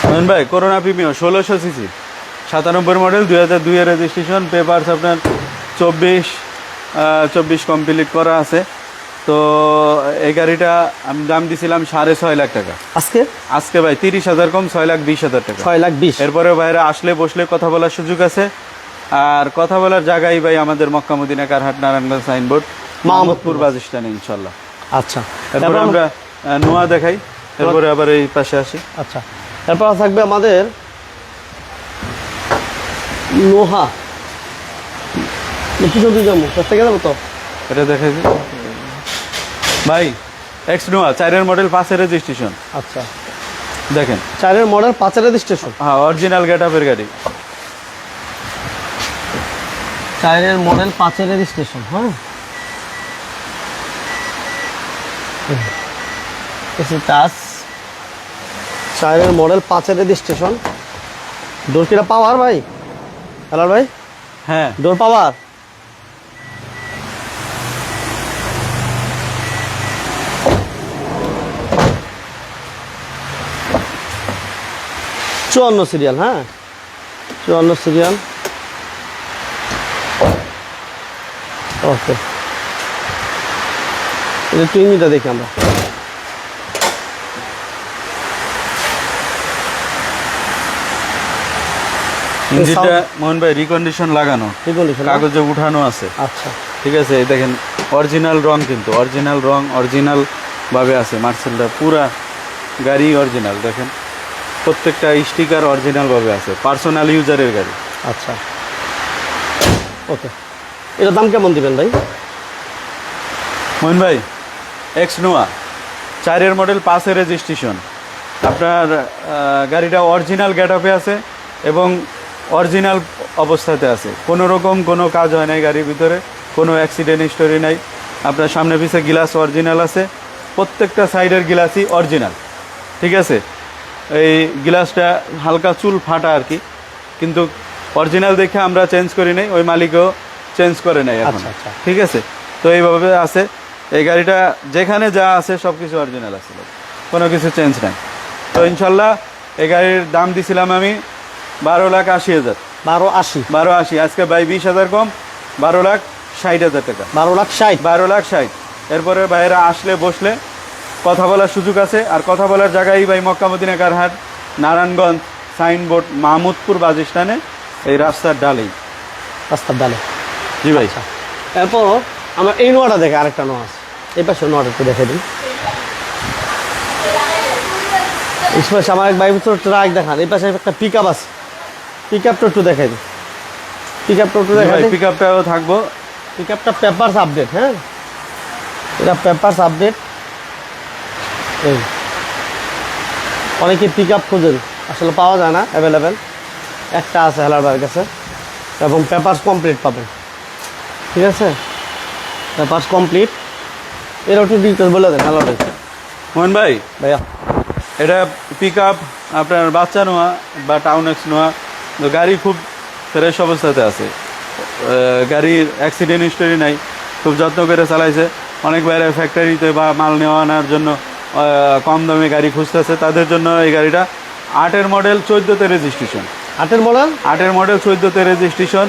মোহন ভাই, করোনা প্রিমিও 1600 সিসি, 97 মডেল, 2002 এর রেজিস্ট্রেশন, পেপারস আপনার 24 কমপ্লিট করা আছে। তো এই গাড়িটা আমি দাম দিছিলাম 6.5 লাখ টাকা। আজকে ভাই 30,000 কম, 6,20,000 টাকা। 6,20,000। এরপরে বাইরে আসলে বসলে কথা বলার সুযোগ আছে। আর কথা বলার জায়গায় ভাই আমাদের Makka Madina Karhat, Narayanganj Signboard, Mahmudpur bus stand ইনশাল্লাহ। আচ্ছা, এরপরে আমরা নোয়া দেখাই, এরপরে আবার এই পাশে আসি। আচ্ছা, এরপর থাকবে আমাদের লোহা। পিছন দিয়ে যাবো, থেকে যাবো তো। এটা দেখাই দিই। ভাই এক্স নোয়া 4-এর মডেল, 5-এর রেজিস্ট্রেশন। আচ্ছা, দেখেন 4-এর মডেল, 5-এর রেজিস্ট্রেশন। হ্যাঁ, অরিজিনাল গেট আপের গাড়ি। 4-এর মডেল, 5-এর রেজিস্ট্রেশন। হ্যাঁ, এসি টাচ, 4-এর মডেল, 5-এর রেজিস্ট্রেশন। ডোর কিটা পাওয়ার ভাই? হ্যালো ভাই, হ্যাঁ, ডোর পাওয়ার। চুয়ান্ন সিরিয়াল, হ্যাঁ 54 সিরিয়াল। ওকে, এটা টুইনিটা দেখি আমরা। ইঞ্জিনটা মোহন ভাই রিকন্ডিশন লাগানো, রিকন্ডিশন, কাগজে উঠানো আছে। আচ্ছা, ঠিক আছে, এই দেখেন অরিজিনাল রং, কিন্তু অরিজিনাল রং অরিজিনাল ভাবে আছে। মার্সেলটা পুরা গাড়ি অরিজিনাল, দেখেন প্রত্যেকটা স্টিকার অরিজিনাল ভাবে আছে, পার্সোনাল ইউজারের গাড়ি। আচ্ছা, ওকে। এটার দাম কেমন দিবেন ভাই? মোহন ভাই, এক্স নোয়া 4-এর মডেল, 5-এর রেজিস্ট্রেশন। আপনার গাড়িটা অরিজিনাল গেট আপে আছে এবং অরিজিনাল অবস্থাতে আছে। কোনো রকম কোনো কাজ হয় নাই গাড়ির ভিতরে, কোনো অ্যাক্সিডেন্ট হিস্টোরি নাই। আপনার সামনে পিছে গ্লাস অরিজিনাল আছে, প্রত্যেকটা সাইডের গ্লাসই অরিজিনাল। ঠিক আছে, এই গ্লাসটা হালকা চুল ফাটা আর কি, কিন্তু অরিজিনাল দেখে আমরা চেঞ্জ করি নাই, ওই মালিকও চেঞ্জ করে নাই এখন। আচ্ছা, আচ্ছা। ঠিক আছে, তো এইভাবে আছে। এই গাড়িটা যেখানে যা আছে সব কিছু অরিজিনাল আছে, কোনো কিছু চেঞ্জ নাই। তো ইনশাল্লাহ এই গাড়ির দাম দিছিলাম আমি 12,80,000। 12,80,000। 12,80,000 আজকে ভাই 20,000 কম, 12,60,000 টাকা। 12,60,000। 12,60,000। এরপরে ভাইয়েরা আসলে বসলে কথা বলার সুযোগ আছে। আর কথা বলার জায়গায় ভাই মক্কা মদিনা কারহাট, নারায়ণগঞ্জ সাইনবোর্ড, মাহমুদপুর বাস স্ট্যান্ডে, এই রাস্তার ডালেই। রাস্তার ডালে। জি ভাই। এরপর আমরা এই নোয়াটা দেখে আরেকটা নোয়া আছে, এই পাশে নোয়াটা একটু দেখে দিই। এই পাশে আমার এক বাইক ট্রাক দেখান, এই পাশে একটা পিক আপ আছে, পিক আপটা একটু দেখে দিই। পিক আপটা একটু দেখে দিই। পিক আপটাও থাকবো। পিক আপটা পেপারস আপডেট, হ্যাঁ এটা পেপারস আপডেট। এই অনেকে পিক আপ খুঁজেন, আসলে পাওয়া যায় না, অ্যাভেলেবেল একটা আছে হেলারবার কাছে, এবং পেপারস কমপ্লিট পাবেন। ঠিক আছে, পেপারস কমপ্লিট। এর একটু ডিটেলস বলে দেন। হ্যালো মোহন ভাই, ভাইয়া, এটা পিক আপ আপনার বাচ্চা নোয়া বা টাউন এক্স নোয়া, তো গাড়ি খুব ফ্রেশ অবস্থাতে আছে, গাড়ির অ্যাক্সিডেন্ট হিস্টোরি নাই, খুব যত্ন করে চালাইছে। অনেক বাইরে ফ্যাক্টরিতে বা মাল নেওয়া আনার জন্য কম দামে গাড়ি খুঁজতেছে, তাদের জন্য এই গাড়িটা 8-এর মডেল, 14তে রেজিস্ট্রেশন। 8-এর মডেল, 8-এর মডেল, 14তে রেজিস্ট্রেশন,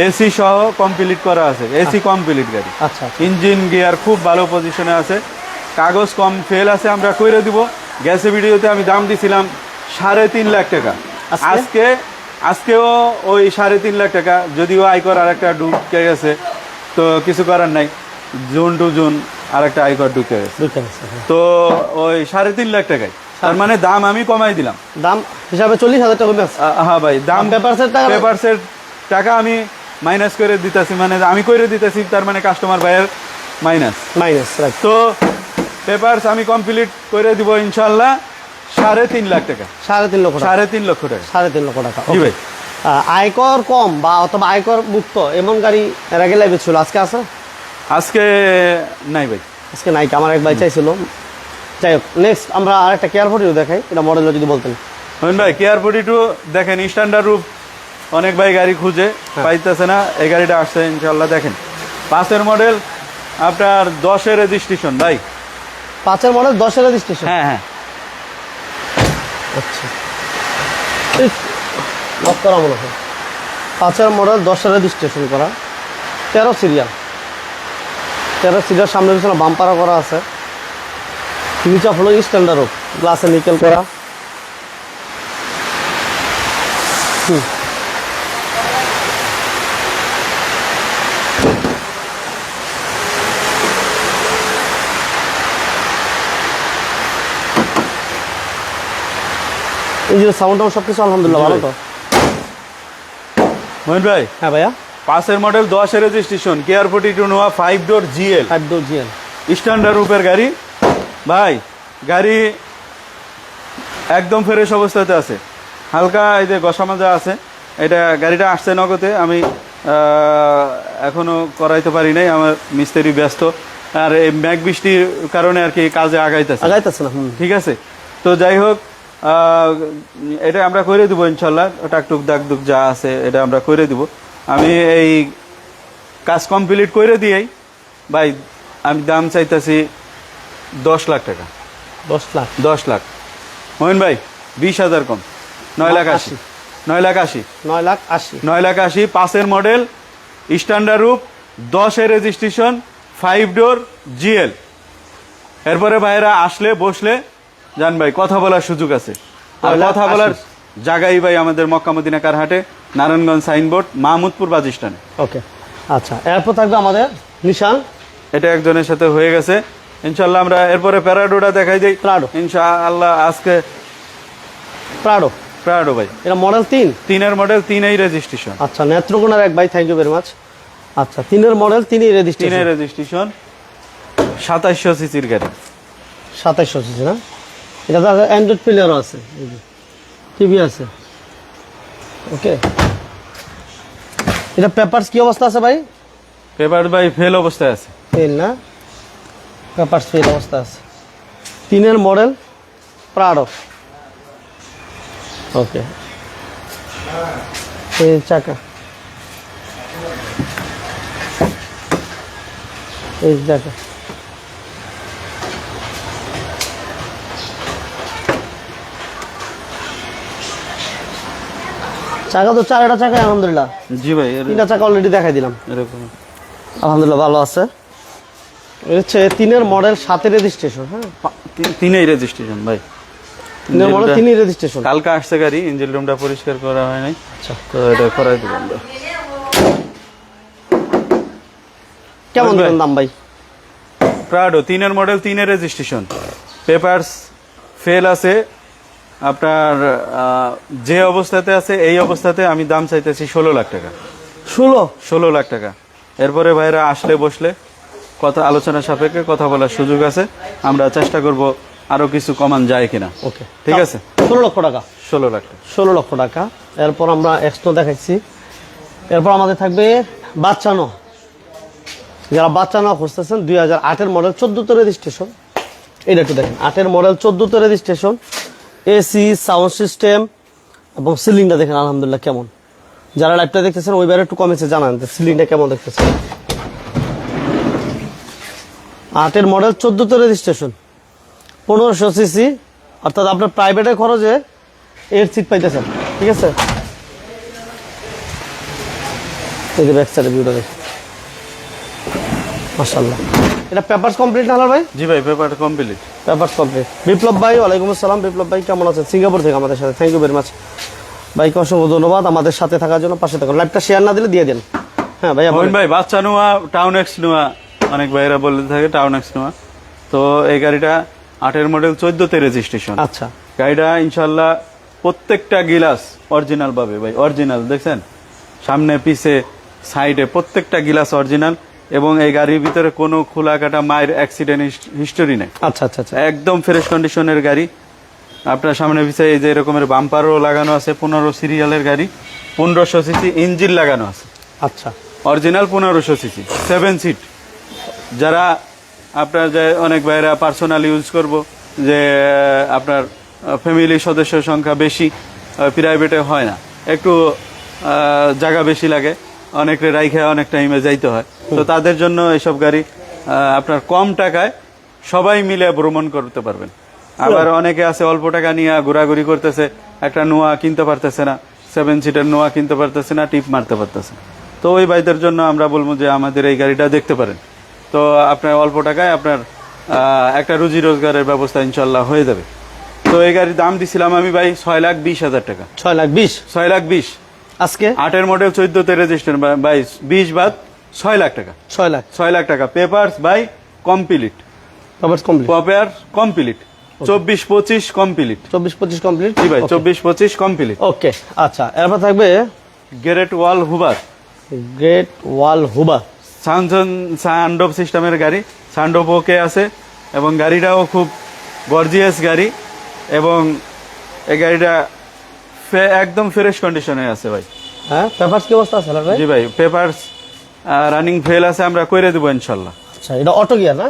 এসি সহ কমপ্লিট করা আছে, এসি কমপ্লিট গাড়ি। আচ্ছা, ইঞ্জিন গিয়ার খুব ভালো পজিশনে আছে, কাগজ কম ফেল আছে, আমরা কইরে দিব। গ্যাসে ভিডিওতে আমি দাম দিছিলাম 3.5 লাখ টাকা। আজকেও ওই 3.5 লাখ টাকা, যদিও আয়কর আর একটা ঢুকে গেছে, তো কিছু করার নাই, জুন টু জুন আর একটা আয়কর ঢুকে গেছে, তো ওই 3.5 লাখ টাকায়, তার মানে দাম আমি কমাই দিলাম। দাম হিসাবে 40,000 টাকা কমে আছে। হ্যাঁ ভাই, দাম পেপারসের টাকা আমি মাইনাস করে দিতেছি, মানে আমি করে দিতেছি, তার মানে কাস্টমার ভাইয়ের মাইনাস। তো পেপারস আমি কমপ্লিট করে দিব ইনশাল্লাহ 3.5 লাখ টাকা। 3.5 লক্ষ টাকা। 3.5 লক্ষ টাকা। 3.5 লক্ষ টাকা। জি ভাই। আয়কর কম বা অথবা আয়কর মুক্ত এমন গাড়ি এর আগে লাইভে ছিল, আজকে আছে? আজকে নাই ভাই, আজকে নাই। আমার এক ভাই চাইছিল। যাই হোক, নেক্সট আমরা আরেকটা কেয়ার ফোর্টিও দেখাই, এটা মডেল যদি বলতেন। ভাই কেয়ার 42 দেখেন, স্ট্যান্ডার্ড রূপ, অনেক ভাই গাড়ি খুঁজে পাইতেছে না, এই গাড়িটা আসছে ইনশাল্লাহ। দেখেন 5-এর মডেল, আপনার 10-এর রেজিস্ট্রেশন ভাই। 5-এর মডেল, 10-এর রেজিস্ট্রেশন। হ্যাঁ হ্যাঁ। আচ্ছা, লক করা মনে হয়। 5-এর মডেল, 10-এর রেজিস্ট্রেশন করা, 13 সিরিয়াল। 13 সিরিয়াল, সামনে পিছনে বাম্পারও করা আছে। নিচা হলো স্ট্যান্ডার্ড রূপ, গ্লাসে নিকেল করা। এই যে সাউন্ড সবকিছু আলহামদুলিল্লাহ ভালো তো। মোহন ভাই, হ্যাঁ ভাইয়া, 5-এর মডেল, 10-এর রেজিস্ট্রেশন, কেয়ার 42 নোয়া, 5 ডোর জিএল, স্ট্যান্ডার্ড রূপের গাড়ি ভাই। গাড়ি একদম ফ্রেশ অবস্থাতে আছে, হালকা এই যে ঘষা মাজা আছে। এটা গাড়িটা আসছে নগদে, আমি এখনো করাইতে পারি নাই, আমার মিস্ত্রি ব্যস্ত, আর এই মেঘ বৃষ্টির কারণে আর কি কাজে আগাইতেছে না। ঠিক আছে, তো যাই হোক, এটা আমরা করে দিব ইনশাল্লাহ। টাকটুক দাগদুক যা আছে এটা আমরা করে দিব। আমি এই কাজ কমপ্লিট করে দিয়েই ভাই, আমি দাম চাইতেছি 10 লাখ টাকা। 10 লাখ? 10 লাখ মোহন ভাই, 20,000 কম, 9,80,000। 9,80,000। 9,80,000। 9,80,000, 5-এর মডেল, স্ট্যান্ডার্ড রূপ, 10-এর রেজিস্ট্রেশন, 5 ডোর জিএল। এরপরে ভাইরা আসলে বসলে জান ভাই কথা বলার সুযোগ আছে, আর কথা বলার জায়গায় ভাই আমাদের মক্কা মদিনা কারহাটে, Narayanganj Signboard, Mahmudpur bus stand. Okay, আচ্ছা। এরপর থাকবে আমাদের নিশান, এটা একজনের সাথে হয়ে গেছে ইনশাল্লাহ। আমরা এরপরে প্যারাডোটা দেখাই দিই প্রাডো ইনশাআল্লাহ আজকে। প্রাডো ভাই, এটা মডেল 3-এর মডেল, 3-এই রেজিস্ট্রেশন। আচ্ছা, নেত্রকোনার এক ভাই, থ্যাংক ইউ ভেরি মাচ। আচ্ছা, 3-এর মডেল, 3-এই রেজিস্ট্রেশন। 3-এর রেজিস্ট্রেশন, 2700 সিসির গাড়ি। 2700 সিসি না? এটা তো অ্যান্ড্রয়েড প্লেয়ারও আছে, টিভি আছে। ওকে, এটা পেপারস কি অবস্থা আছে ভাই? পেপার ভাই ফেল অবস্থায় আছে। ফেল না? পেপারস ফেল অবস্থা আছে। 3-এর মডেল, প্রাডো। ওকে, এই চাকা, এই চাকা, চাকা তো চারটা চাকা আলহামদুলিল্লাহ, জি ভাই, তিনটা চাকা অলরেডি দেখাই দিলাম, এরকম আলহামদুলিল্লাহ ভালো আছে। এটা হচ্ছে 3-এর মডেল 7-এর রেজিস্ট্রেশন। হ্যাঁ, তিনেই রেজিস্ট্রেশন ভাই, 3-এর মডেল 3-এর রেজিস্ট্রেশন। কালকে আসছে গাড়ি, ইঞ্জিন রুমটা পরিষ্কার করা হয় নাই। আচ্ছা, তো এটা করাই দেবো আমরা। কেমন দিবেন দাম ভাই? প্রাডো 3-এর মডেল 3-এর রেজিস্ট্রেশন, পেপারস ফেল আছে আপনার, যে অবস্থাতে আছে এই অবস্থাতে আমি দাম চাইতেছি 16 লাখ টাকা। 16 লাখ টাকা। এরপরে ভাইরা আসলে বসলে কথা আলোচনা সাপেক্ষে কথা বলার সুযোগ আছে, আমরা চেষ্টা করব আরো কিছু কমান যায় কিনা। ওকে, ঠিক আছে, 16 লক্ষ টাকা। 16 লাখ টাকা। 16 লক্ষ টাকা। এরপর আমরা এক্সনো দেখাচ্ছি। এরপর আমাদের থাকবে বাচ্চানো, যারা বাচ্চানো খুঁজতেছেন, 2008-এর মডেল 14-তে রেজিস্ট্রেশন। এটা একটু দেখেন, 8-এর মডেল 14-তে রেজিস্ট্রেশন, এসি, সাউন্ড সিস্টেম এবং সিলিংটা দেখেন আলহামদুলিল্লাহ কেমন। যারা লাইভটা দেখতেছেন ওইবারে একটু কমেছে জানান সিলিংটা কেমন দেখতেছেন। 8-এর মডেল 14-তে রেজিস্ট্রেশন, 1500 সিসি, অর্থাৎ আপনার প্রাইভেটের খরচে 8 সিট পাইতেছেন। ঠিক আছে, এই যে ব্যাক সাইডে ভিউটা দেখেন, মাশাআল্লাহ। এটা পেপারস কমপ্লিট না ভাই? জি ভাই, paper complete. Papers complete. Biplob ভাই, ওয়ালাইকুম আসসালাম। বিপ্লব ভাই কেমন আছেন? সিঙ্গাপুর থেকে আমাদের সাথে, থ্যাংক ইউ ভেরি মাচ ভাইকে, অসংখ্য ধন্যবাদ আমাদের সাথে থাকার জন্য, পাশে থাকুন। লাইভটা শেয়ার না দিলে দিয়ে দেন। হ্যাঁ ভাইয়া বলেন। ভাই বাচ্চা নোয়া, টাউন এক্স নোয়া, অনেক ভাইরা বলতে থাকে টাউন এক্স নোয়া। তো এই গাড়িটা 8-এর মডেল 14-তে রেজিস্ট্রেশন। আচ্ছা, গাড়িটা ইনশাল্লাহ প্রত্যেকটা গিলাস অরিজিনাল পাবে ভাই, অরিজিনাল দেখছেন, সামনে পিছে সাইডে প্রত্যেকটা গিলাস অরিজিনাল, এবং এই গাড়ির ভিতরে কোনো খোলা কাটা মায়ের অ্যাক্সিডেন্ট হিস্টোরি নেই। আচ্ছা আচ্ছা আচ্ছা, একদম ফ্রেশ কন্ডিশনের গাড়ি। আপনার সামনে পিছে এই যে এরকমের বাম্পারও লাগানো আছে, 15 সিরিয়ালের গাড়ি, 1500 সিসি ইঞ্জিন লাগানো আছে, আচ্ছা অরিজিনাল 1500 সিসি, 7 সিট। যারা আপনার যে অনেক ভাইরা পার্সোনাল ইউজ করব, যে আপনার ফ্যামিলি সদস্য সংখ্যা বেশি, প্রাইভেটে হয় না, একটু জায়গা বেশি লাগে, অনেকে রাইখে অনেক টাইমে যাইতে হয়, তো তাদের জন্য এইসব গাড়ি আপনার কম টাকায় সবাই মিলে ভ্রমণ করতে পারবেন। আবার অনেকে আছে অল্প টাকা নিয়ে ঘোরাঘুরি করতেছে, একটা নোয়া কিনতে পারতেছে না, 7 সিটের নোয়া কিনতে পারতেছে না, টিপ মারতে পারতেছে, তো ওই ভাইদের জন্য আমরা বলবো যে আমাদের এই গাড়িটা দেখতে পারেন। তো আপনার অল্প টাকায় আপনার একটা রুজি রোজগারের ব্যবস্থা ইনশাল্লাহ হয়ে যাবে। তো এই গাড়ির দাম দিছিলাম আমি ভাই 6,20,000 টাকা। 6,20,000। 6,20,000 আজকে 8-এর মডেল 14-তে রেজিস্ট্রেশন ভাই, 20 বাদ 6 লাখ টাকা। 6 লাখ। 6 লাখ টাকা পেপারস ভাই complete, papers complete. Paper complete, 24-25 complete. 24-25 complete. জি ভাই, 24-25 কমপ্লিট। ওকে, আচ্ছা। এরপর থাকবে Great Wall Hover, Great Wall Hover, সানডোপ সিস্টেমের গাড়ি, সানডোপ ওকে আছে, এবং গাড়িটাও খুব গর্জিয়াস গাড়ি, এবং এই গাড়িটা একদম ফ্রেশ কন্ডিশনে আছে ভাই। হ্যাঁ, পেপারস কি অবস্থা আছে ভাই? জি ভাই, পেপারস রানিং ফেল আছে, আমরা করে দেবো ইনশাল্লাহ। আচ্ছা, এটা অটো গিয়ার না?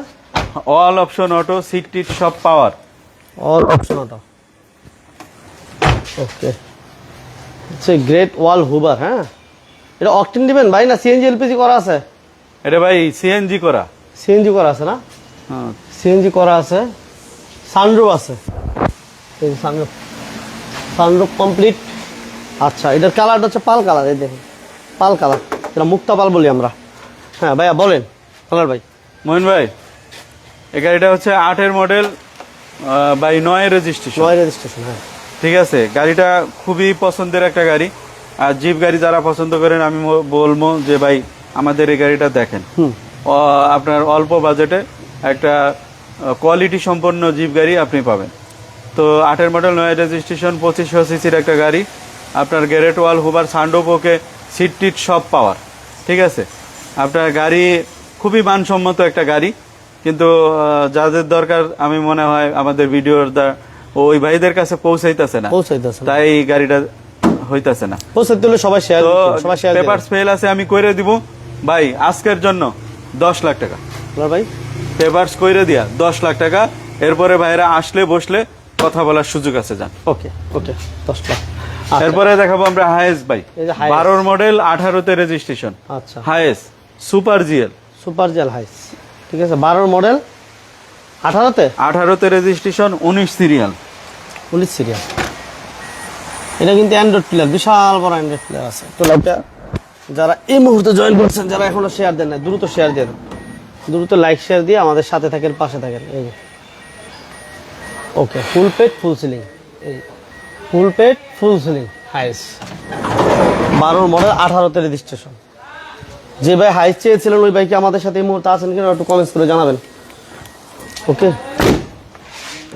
অল অপশন অটো, সিট টিট সব পাওয়ার, অল অপশন অটো। ওকে, আচ্ছা, গ্রেট ওয়াল হুবার। হ্যাঁ, এটা অকটেন দিবেন ভাই না সিএনজি এলপিজি করা আছে? এটা ভাই সিএনজি করা। সিএনজি করা আছে না? হ্যাঁ, সিএনজি করা আছে, সানরুফ আছে, এই সানরুফ, সানরুফ কমপ্লিট। আচ্ছা, এটার কালারটা হচ্ছে পাল কালার, এই দেখুন পাল কালার, এটা মুক্তা পাল বলি আমরা। হ্যাঁ ভাইয়া বলেন কালার ভাই। মোহিন ভাই, এই গাড়িটা হচ্ছে 8-এর মডেল বাই 9 রেজিস্ট্রেশন। 9 রেজিস্ট্রেশন। হ্যাঁ, ঠিক আছে, গাড়িটা খুবই পছন্দের একটা গাড়ি। আর জিপ গাড়ি যারা পছন্দ করেন, আমি বলবো যে ভাই আমাদের এই গাড়িটা দেখেন, আপনার অল্প বাজেটে একটা কোয়ালিটি সম্পন্ন জিপ গাড়ি আপনি পাবেন। তো 8-এর মডেল 9 রেজিস্ট্রেশন, 2500 সিসির একটা গাড়ি, আপনার গ্রেট ওয়াল হুবার, সানডোপ ওকে, সিট টিট সব পাওয়ার। ঠিক আছে, আপনার গাড়ি খুবই মানসম্মত একটা গাড়ি, কিন্তু যাদের দরকার আমি মনে হয় আমাদের ভিডিওর ওই ভাইদের কাছে পৌঁছাইতেছে না, তাই এই গাড়িটা হইতাছে না। পৌঁছাইতে হলে সবাই শেয়ার, সবাই শেয়ার। পেপারস ফেল আছে, আমি কইরে দিব ভাই আজকের জন্য 10 লাখ টাকা ভাই, পেপারস কইরে দিয়া 10 লাখ টাকা। এরপরে ভাইরা আসলে বসলে কথা বলার সুযোগ আছে। যান, ওকে ওকে, 10 লাখ। এরপরে দেখাবো আমরা হায়েস ভাই, 12-র মডেল 18-তে রেজিস্ট্রেশন। আচ্ছা, Hiace super GL, super GL হাইস। ঠিক আছে, 12-র মডেল 18-তে, 18-তে রেজিস্ট্রেশন, 19 সিরিয়াল। 19 সিরিয়াল। এটা কিন্তু অ্যান্ড্রয়েড প্লেয়ার, বিশাল বড় অ্যান্ড্রয়েড প্লেয়ার আছে। তো লাইভটা যারা এই মুহূর্তে জয়েন করছেন, যারা এখনো শেয়ার দেন না, দ্রুত শেয়ার দিয়ে দেন, দ্রুত লাইক শেয়ার দিয়ে আমাদের সাথে থাকেন, পাশে থাকেন। এই ওকে, ফুল পেট ফুল সিলিং, এই ফুল পেট ফুল সিলিং হাইস 12 মডেল 18তে রেজিস্ট্রেশন। যে ভাই হাইস চেয়েছিলেন ওই ভাই কি আমাদের সাথে এই মুহূর্তে আছেন কিনা একটু কমেন্টস করে জানাবেন। ওকে,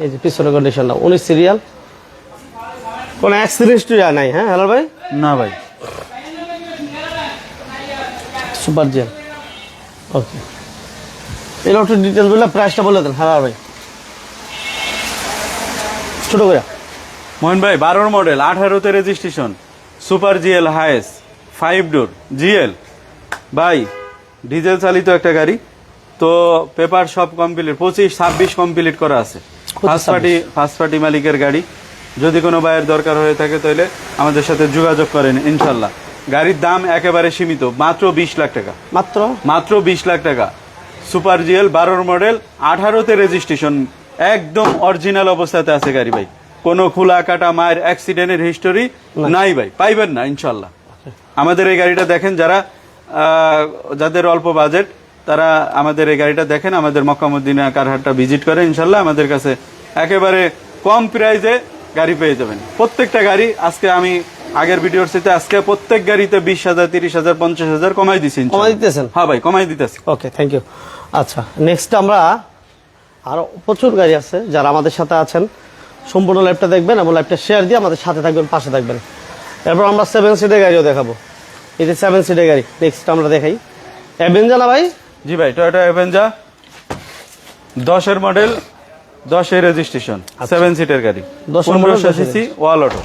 এই যে পিছনের কন্ডিশনটা 19 সিরিয়াল, কোনো অ্যাক্সিডেন্ট নাই। হ্যাঁ হ্যালো ভাই, না ভাই, সুপার জেল। ওকে, এই লটের ডিটেলস বলে প্রাইসটা বলে দেন। হ্যাঁ ভাই, ছোট করে। মোহন ভাই 12 মডেল 18তে registration, super GL Hiace 5 door GL ভাই, ডিজেল চালিত একটা গাড়ি। তো পেপার সব কমপ্লিট, 25-26 কমপ্লিট করা আছে। ফার্স্ট পার্টি মালিকের গাড়ি। যদি কোনো ভাইয়ের দরকার হয়ে থাকে তাহলে আমাদের সাথে যোগাযোগ করেন ইনশাল্লাহ। গাড়ির দাম একেবারে সীমিত, মাত্র 20 লাখ টাকা, মাত্র 20 লাখ টাকা। সুপার জিএল 12 মডেল 18তে রেজিস্ট্রেশন, একদম অরিজিনাল অবস্থাতে আছে গাড়ি ভাই। কোনো খোলা কাটা মায়ের অ্যাক্সিডেন্টের হিস্টোরি নাই ভাই, পাইবেন না ইনশাল্লাহ। আমাদের এই গাড়িটা দেখেন, যাদের অল্প বাজেট তারা আমাদের এই গাড়িটা দেখেন, আমাদের মক্কা মদিনা কারহাটটা ভিজিট করে ইনশাল্লাহ আমাদের কাছে একেবারে কম প্রাইসে গাড়ি পেয়ে যাবেন। প্রত্যেকটা গাড়ি আজকে আমি আগের ভিডিওর সাথে আজকে প্রত্যেক গাড়িতে 20,000, 30,000, 50,000 কমাই দিচ্ছি। কমাই দিতেছেন? হ্যাঁ ভাই, কমাই দিতেছি। ওকে, থ্যাংক ইউ। আচ্ছা, নেক্সট আমরা আরো প্রচুর গাড়ি আছে, যারা আমাদের সাথে আছেন সম্পূর্ণ লাইভটা দেখবেন এবং লাইভটা শেয়ার দিয়ে আমাদের সাথে থাকবেন, পাশে থাকবেন। এরপর আমরা 7 সিটের গাড়িও দেখাবো। এই যে 7 সিটের গাড়ি নেক্সট আমরা দেখাই। অ্যাভেঞ্জার না ভাই? জি ভাই, টয়োটা অ্যাভেঞ্জার 10-এর মডেল, 10-এর রেজিস্ট্রেশন, 7 সিটের গাড়ি, 1500 সিসি ওয়াল অটো।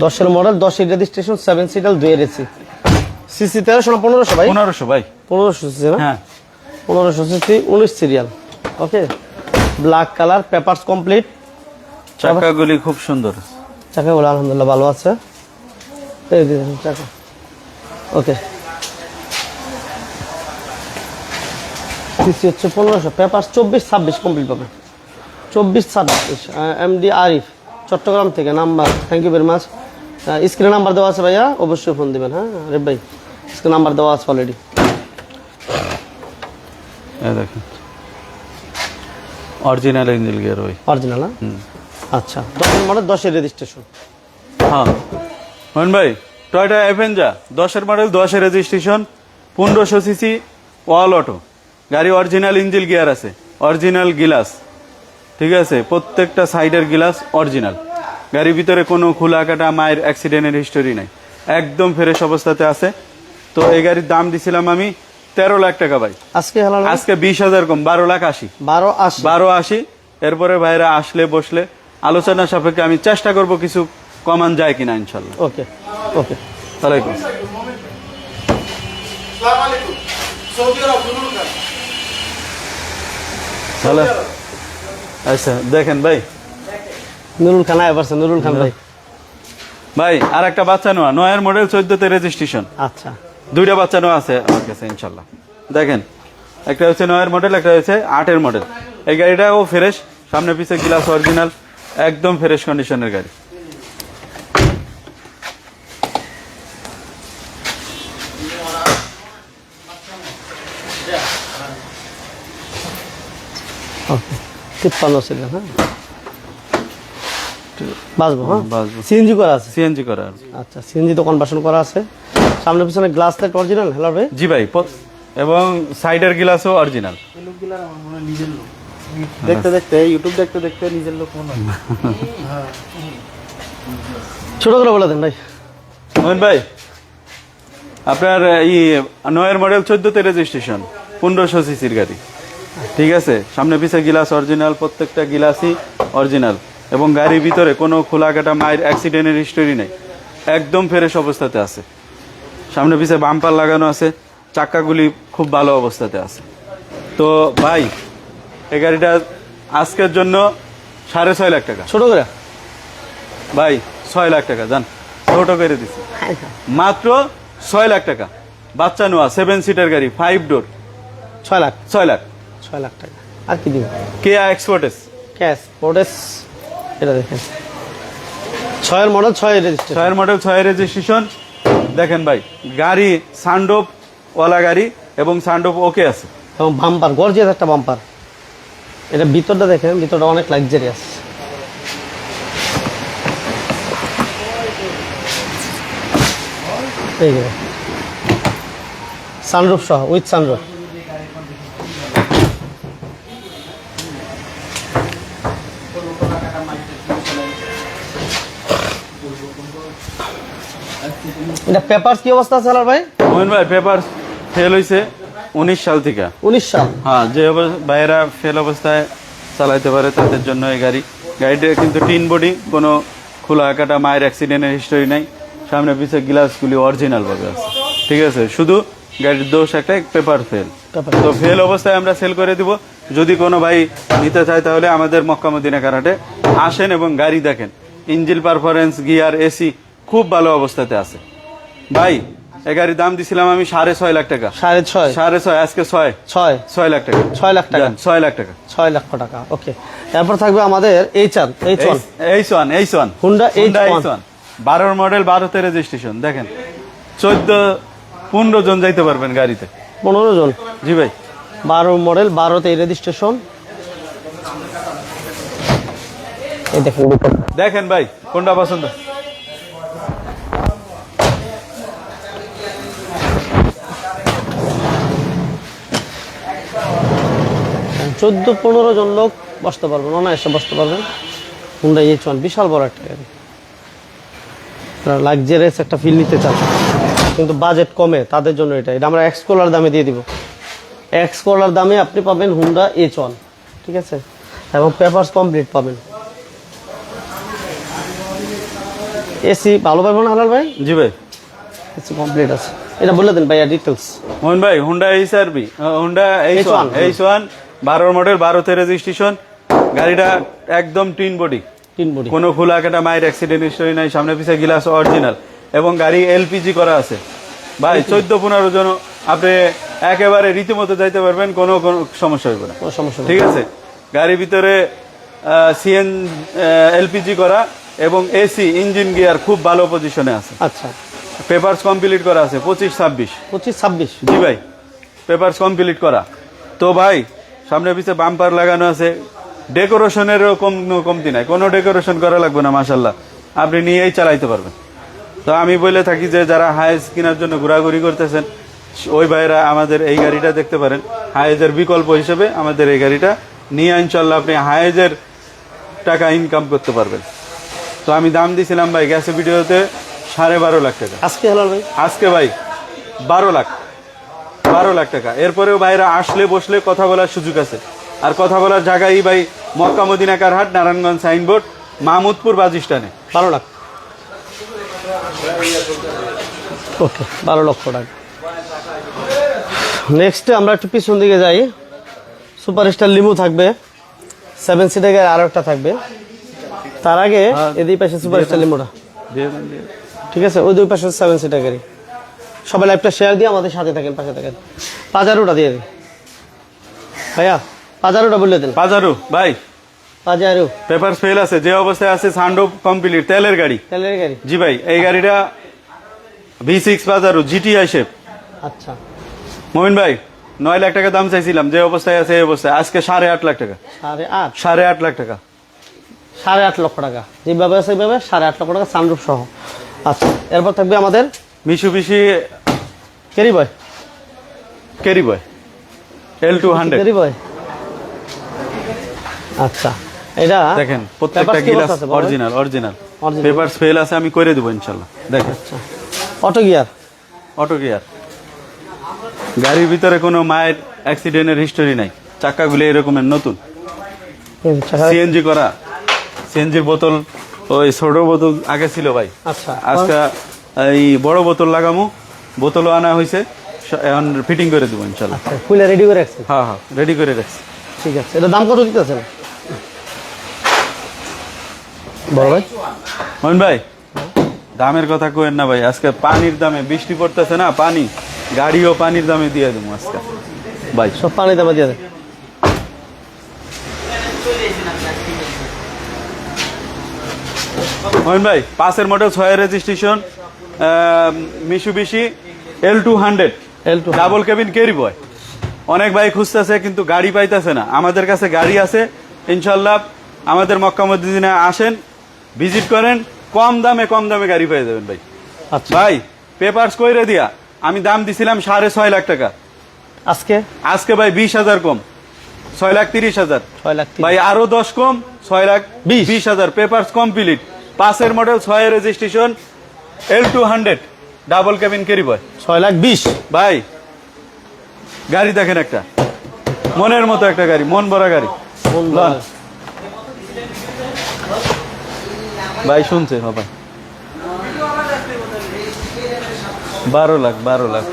10-এর মডেল, 10-এর রেজিস্ট্রেশন, 7 সিটার, 2 এসি। সিসি 1300 না 1500 ভাই? 1500 ভাই, 1500 সিসি না? হ্যাঁ 1500 সিসি, 19 সিরিয়াল। ওকে, ব্ল্যাক কালার, পেপারস কমপ্লিট। চাকাগুলি খুব সুন্দর, চাকাগুলো আলহামদুলিল্লাহ ভালো আছে। এই দেখুন চাকা। ওকে, সিসি হচ্ছে 1500, পেপারস 24-26 কমপ্লিট পাবে। 24-26 এমডি আরিফ, চট্টগ্রাম থেকে। Number, thank you very much. স্ক্রিনে নাম্বার দেওয়া আছে ভাইয়া, অবশ্যই ফোন দিবেন। হ্যাঁ আরিফ ভাই, স্ক্রিনে নাম্বার দেওয়া আছে অলরেডি। দেখেন অরিজিনাল ইঞ্জিন গিয়ার ওই অরিজিনাল না? আচ্ছা, 10-এর মডেল, 10-এর রেজিস্ট্রেশন। হ্যাঁ মোহন ভাই, টয়োটা অ্যাভেঞ্জার 10-এর মডেল, 10-এর রেজিস্ট্রেশন, 1500 সিসি ওয়াল অটো গাড়ি, অরিজিনাল ইঞ্জিন গিয়ার আছে, অরিজিনাল গ্লাস, ঠিক আছে, প্রত্যেকটা সাইডের গ্লাস অরিজিনাল। গাড়ির ভিতরে কোনো খোলা কাটা মায়ের অ্যাক্সিডেন্টের হিস্টোরি নাই, একদম ফ্রেশ অবস্থাতে আছে। তো এই গাড়ির দাম দিছিলাম আমি 13 লাখ টাকা ভাই। আজকে 20,000 কম, 12,80,000। 12,80,000। এরপরে ভাইরা আসলে বসলে আলোচনা সাপেক্ষে আমি চেষ্টা করব কিছু কমান যায় কিনা ইনশাল্লাহ। ওকে ওকে, ওয়ালাইকুম হ্যালো। আচ্ছা দেখেন ভাই, নুরুল খান আয় পারছে, নুরুল খান ভাই। ভাই আর একটা বাচ্চা নেওয়া, 9-এর মডেল, 14তে রেজিস্ট্রেশন। আচ্ছা, 2টা বাচ্চা নেওয়া আছে আমার কাছে ইনশাল্লাহ। দেখেন, একটা হচ্ছে 9-এর মডেল, একটা হচ্ছে 8-এর মডেল। এই গাড়িটাও ফ্রেশ, সামনে পিছে গ্লাস অরিজিনাল, একদম ফ্রেশ কন্ডিশনের গাড়ি। ওকে, 53 সিরিয়াল। হ্যাঁ বাসবো, হ্যাঁ বাসবো। সিএনজি করা আছে? সিএনজি করা আছে। আচ্ছা, সিএনজি তো কনভার্সন করা আছে। সামনে পিছনে গ্লাস লাইট অরিজিনাল? হ্যালো ভাই। জি ভাই, এবং সাইডের গ্লাসও অরিজিনাল। দেখতে দেখতে ইউটিউব দেখতে দেখতে নিজের লোক মনে হয়। ছোট করে বলে দেন ভাই। মোহন ভাই, আপনার এই 9-এর মডেল, 14তে রেজিস্ট্রেশন, 1500 সিসির গাড়ি, ঠিক আছে, সামনে পিছে গ্লাস অরিজিনাল, প্রত্যেকটা গ্লাসই অরিজিনাল, এবং গাড়ির ভিতরে কোনো খোলা কাটা মায়ের অ্যাক্সিডেন্টের হিস্টোরি নেই, একদম ফ্রেশ অবস্থাতে আছে। সামনে পিছে বাম্পার লাগানো আছে, চাকাগুলি খুব ভালো অবস্থাতে আছে। তো ভাই, এই গাড়িটা আজকের জন্য 6.5 লাখ টাকা। ছোট করে ভাই 6 লাখ টাকা যান, ছোট করে দিচ্ছি, মাত্র 6 লাখ টাকা। বাচ্চা নোয়া 7 সিটার গাড়ি, 5 ডোর, 6 লাখ। 6 লাখ 6 লাখ টাকা। আর কি দিব? কেয়া এক্সপোর্টেস, ক্যাশ পোর্টেস। এটা দেখেন 6 এর মডেল 6 এর রেজিস্ট্রেশন। 6 এর মডেল 6 এর রেজিস্ট্রেশন। দেখেন ভাই, গাড়ি সানরুফ ওয়ালা গাড়ি এবং সানরুফ ওকে আছে। এবং বাম্পার গর্জিয়াস একটা বাম্পার। এটা ভিতরটা দেখেন, ভিতরটা অনেক লাক্সারিয়াস। এই যে সানরুফ সহ উইথ সানরুফ। এটা পেপারস কি অবস্থা আছে ভাই? মোহন ভাই, পেপার ফেল হয়েছে 19 সাল থেকে। 19 সাল? হ্যাঁ, যে ভাইয়েরা ফেল অবস্থায় চালাইতে পারে তাদের জন্য এই গাড়িটা কিন্তু টিন বডি, কোনো খোলা কাটা মায়ের অ্যাক্সিডেন্টের হিস্টোরি নাই, সামনে পিছিয়ে গ্লাসগুলি অরিজিনাল ভাবে আছে, ঠিক আছে। শুধু গাড়ির দোষ একটা, পেপার ফেল। তো ফেল অবস্থায় আমরা সেল করে দিব। যদি কোনো ভাই নিতে চায় তাহলে আমাদের মক্কা মদিনা কারহাটে আসেন এবং গাড়ি দেখেন। ইঞ্জিন পারফরমেন্স, গিয়ার, এসি খুব ভালো অবস্থাতে আছে ভাই। এই গাড়ির দাম দিছিলাম আমি 6.5 লাখ টাকা। 6.5? 6.5, আজকে 6 লাখ টাকা। 6 লাখ টাকা? 6 লাখ টাকা। 6 লক্ষ টাকা। ওকে, তারপর থাকবে আমাদের H1 হুন্ডা H1 12 মডেল, 12তে রেজিস্ট্রেশন। দেখেন 14-15 জন যাইতে পারবেন গাড়িতে। 15 জন? জি ভাই। 12 মডেল, 12তে রেজিস্ট্রেশন। এই দেখেন, দেখেন ভাই কোনটা পছন্দ। 14-15 জন লোক বসতে পারবেন, অনায়াসে বসতে পারবেন। হুন্ডা H1 বিশাল বড় একটা গাড়ি। লাক্সারিয়াস একটা ফিল নিতে চান কিন্তু বাজেট কমে, তাদের জন্য এটা আমরা এক্সকোলার দামে দিয়ে দিব। এক্সকোলার দামে আপনি পাবেন হুন্ডা H1, ঠিক আছে, এবং পেপারস কমপ্লিট পাবেন। এসি ভালো পাবেন না হালাল ভাই? জি ভাই, এসি কমপ্লিট আছে। এটা বলে দেন ভাইয়া ডিটেলস। মোহন ভাই, Honda HRV, Honda H1 12 model, 12তে রেজিস্ট্রেশন। গাড়িটা একদম টিন বডি, কোনো খোলা কাটা মায়ের অ্যাক্সিডেন্ট হিস্টোরি নাই, সামনে পিছিয়ে গ্লাস অরিজিনাল, এবং গাড়ি এলপিজি করা আছে ভাই। 14-15 জন আপনি একেবারে রীতিমতো যাইতে পারবেন, কোনো সমস্যা হইবে না, ঠিক আছে। গাড়ির ভিতরে সিএন এলপিজি করা এবং এসি, ইঞ্জিন গিয়ার খুব ভালো পজিশনে আছে। আচ্ছা, পেপারস কমপ্লিট করা আছে 25-26। জি ভাই, পেপারস কমপ্লিট করা। তো ভাই সামনে পিছিয়ে বাম্পার লাগানো আছে, ডেকোরেশনেরও কমতি নাই, কোনো ডেকোরেশন করা লাগবে না, মাশাল্লাহ আপনি নিয়েই চালাইতে পারবেন। তো আমি বলে থাকি যে যারা হায়েজ কেনার জন্য ঘোরাঘুরি করতেছেন ওই ভাইরা আমাদের এই গাড়িটা দেখতে পারেন। হায়েজের বিকল্প হিসেবে আমাদের এই গাড়িটা নিয়ে ইনশাল্লাহ আপনি হায়েজের টাকা ইনকাম করতে পারবেন। তো আমি দাম দিয়েছিলাম ভাই গ্যাসের ভিডিওতে 12.5 লাখ টাকা। আজকে ভাই 12 লাখ টাকা। এরপরেও ভাইরা আসলে বসলে কথা বলার সুযোগ আছে। আর কথা বলার জায়গায় ভাই মক্কা মদিনা কারহাট, নারায়ণগঞ্জ সাইনবোর্ড, মাহমুদপুর বাস স্ট্যান্ডে। 12 লাখ। ওকে, 12 লক্ষ টাকা। নেক্সটে আমরা একটু পিছন দিকে যাই। সুপারস্টার লিমু থাকবে, 7 সিটের গাড়ি আরো একটা থাকবে। তার আগে এদিকে পাশে সুপারস্টার লিমুটা, ঠিক আছে, ওই দুই পাশে 7 সিটের গাড়ি। সবাই লাইভটা শেয়ার দিয়ে আমাদের সাথে থাকেন, পাশে থাকেন। পাজারোটা দিয়ে দিন ভাইয়া, পাজারোটা বললে দেন। পাজারো ভাই, পাজারো পেপার ফেল আছে, যে অবস্থায় আছে সানরুফ কমপ্লিট, তেলের গাড়ি। জি ভাই, এই গাড়িটা V6 পাজারো GTI শেপ। আচ্ছা মোমিন ভাই, 9 লাখ টাকা দাম চাইছিলাম, যে অবস্থায় আছে এই অবস্থায় আজকে 8.5 লাখ টাকা। 8.5 লাখ টাকা। 8.5 লক্ষ টাকা যেভাবে আছে সেইভাবে 8.5 লক্ষ টাকা সানরুফ সহ। আচ্ছা, এরপর থাকবে আমাদের মিশুবিশি ক্যারি বয় L200 ক্যারি বয়। আচ্ছা, এটা দেখেন প্রত্যেকটা গ্লাস অরিজিনাল। পেপারস ফেল আছে, আমি করে দেব ইনশাআল্লাহ। দেখেন অটো গিয়ার। গাড়ির ভিতরে কোনো মায়ের অ্যাক্সিডেন্টের হিস্টোরি নাই, চাকাগুলো এরকমের নতুন, সিএনজি করা। সিএনজির বোতল, ওই ছোট বোতল আগে ছিল ভাই। আচ্ছা, আজকে এই বড় বোতল লাগামু, বোতলও আনা হয়েছে, এখন ফিটিং করে দেবো ইনশাআল্লাহ। ফুলে রেডি করে রাখছেন? হ্যাঁ, রেডি করে রাখছি। ঠিক আছে, এটা দাম কত দিতেছেন বড় ভাই? মোহন ভাই, দামের কথা কইেন না ভাই, আজকে পানির দামে, বৃষ্টি পড়তেছে না, পানি, গাড়িও পানির দামে দিয়ে দেবো আজকে ভাই, সব পানির দামে দিয়ে দেন। মোহন ভাই 5-এর মডেল 6-এর registration Mitsubishi L200 L200 double cabin carry boy. অনেক ভাই খুঁজতেছে কিন্তু গাড়ি পাইতেছে না, আমাদের কাছে গাড়ি আছে ইনশাল্লাহ। আমাদের মক্কা মদিনায় আসেন, ভিজিট করেন, কম দামে গাড়ি পেয়ে যাবেন ভাই। আচ্ছা ভাই পেপারস কইরে দিয়া আমি দাম দিছিলাম 6.5 লাখ টাকা, আজকে ভাই 20,000 কম 6,30,000। 6,30,000 ভাই আরো 10 কম 6,20,000 পেপারস কমপ্লিট। 5-এর মডেল 6-এর registration L200 double cabin carry boy. 6,20,000 ভাই গাড়ি দেখেন, একটা মনের মতো একটা গাড়ি, মন ভরা গাড়ি। লন। ভাই শুনছে বাবা 12 লাখ।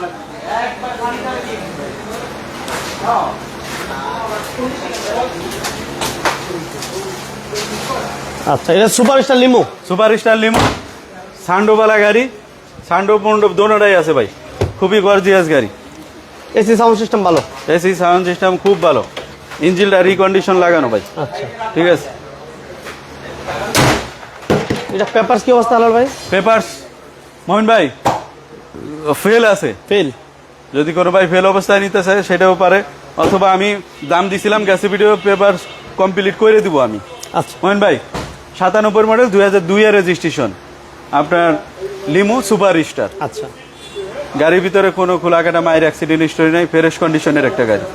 আচ্ছা এটা সুপারস্টার লিমো। সুপারস্টার লিমো, সান্ডোবালা গাড়ি, সান্ডো মন্ডপ দোনোটাই আছে ভাই, খুবই গর্জিয়াস গাড়ি। এসি সাউন্ড সিস্টেম ভালো। এসি সাউন্ড সিস্টেম খুব ভালো, ইঞ্জিনটা রিকন্ডিশন লাগানো ভাই। আচ্ছা ঠিক আছে। এটা পেপারস কি অবস্থা হলো ভাই? পেপারস মোহন ভাই ফেল আছে, ফেল। যদি কোনো ভাই ফেল অবস্থায় নিতে চায় সেটাও পারে, অথবা আমি দাম দিছিলাম গ্যাসি ভিডিও পেপার কমপ্লিট করে দিব আমি। আচ্ছা মোহন ভাই 97 মডেল 2002-এর রেজিস্ট্রেশন আপনার লিমো সুপার স্টার। আচ্ছা গাড়ির ভিতরে কোনো খোলাকাটা মায়ের অ্যাক্সিডেন্ট হিস্টোরি নাই, ফ্রেশ কন্ডিশনের একটা গাড়ি।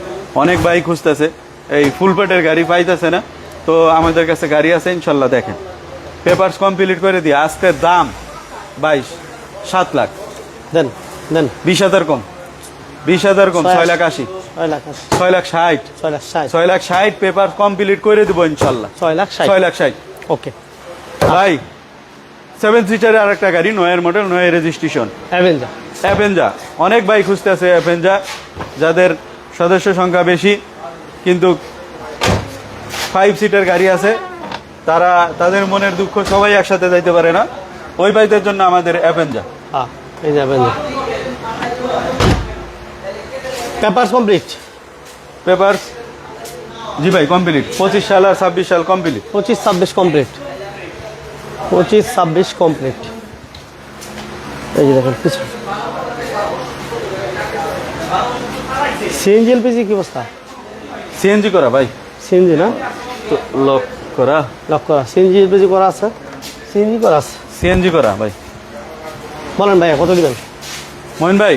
অনেক বাইক খুঁজতেছে, এই ফুল পেটের গাড়ি পাইতেছে না, তো আমাদের কাছে গাড়ি আছে ইনশাল্লাহ। দেখেন পেপারস কমপ্লিট করে দিয়ে আজকের দাম 7 লাখ। দেন 20,000 কম, 20,000 কম 6,80,000, 6,60,000 6,60,000, 6,60,000 পেপার কমপ্লিট করে দেবো ইনশাল্লাহ। 6,60,000 6,60,000 ওকে। ভাই 7 সিটারের আর একটা গাড়ি, 9-এর মডেল 9-এর রেজিস্ট্রেশন অ্যাভেঞ্জা। অনেক বাইক খুঁজতে আছে অ্যাভেঞ্জা, যাদের সদস্য সংখ্যা বেশি কিন্তু 5 সিটার গাড়ি আছে, তারা তাদের মনের দুঃখ সবাই একসাথে যাইতে পারে না, ওই বাইকদের জন্য আমাদের অ্যাভেঞ্জা। হ্যাঁ এই যে অ্যাভেঞ্জা। Papers complete. পেপারস জি ভাই কমপ্লিট, 25 সাল আর 26 সাল কমপ্লিট। 25-26 কমপ্লিট। 25-26 কমপ্লিট। এই যে দেখেন পিছনে সিএনজি এলপিজি কি অবস্থা? সিএনজি করা ভাই, সিএনজি না তো লক করা, লক করা। সিএনজি এলপিজি করা আছে, সিএনজি করা আছে। সিএনজি করা ভাই। বলেন ভাই কত দিবেন? মোহন ভাই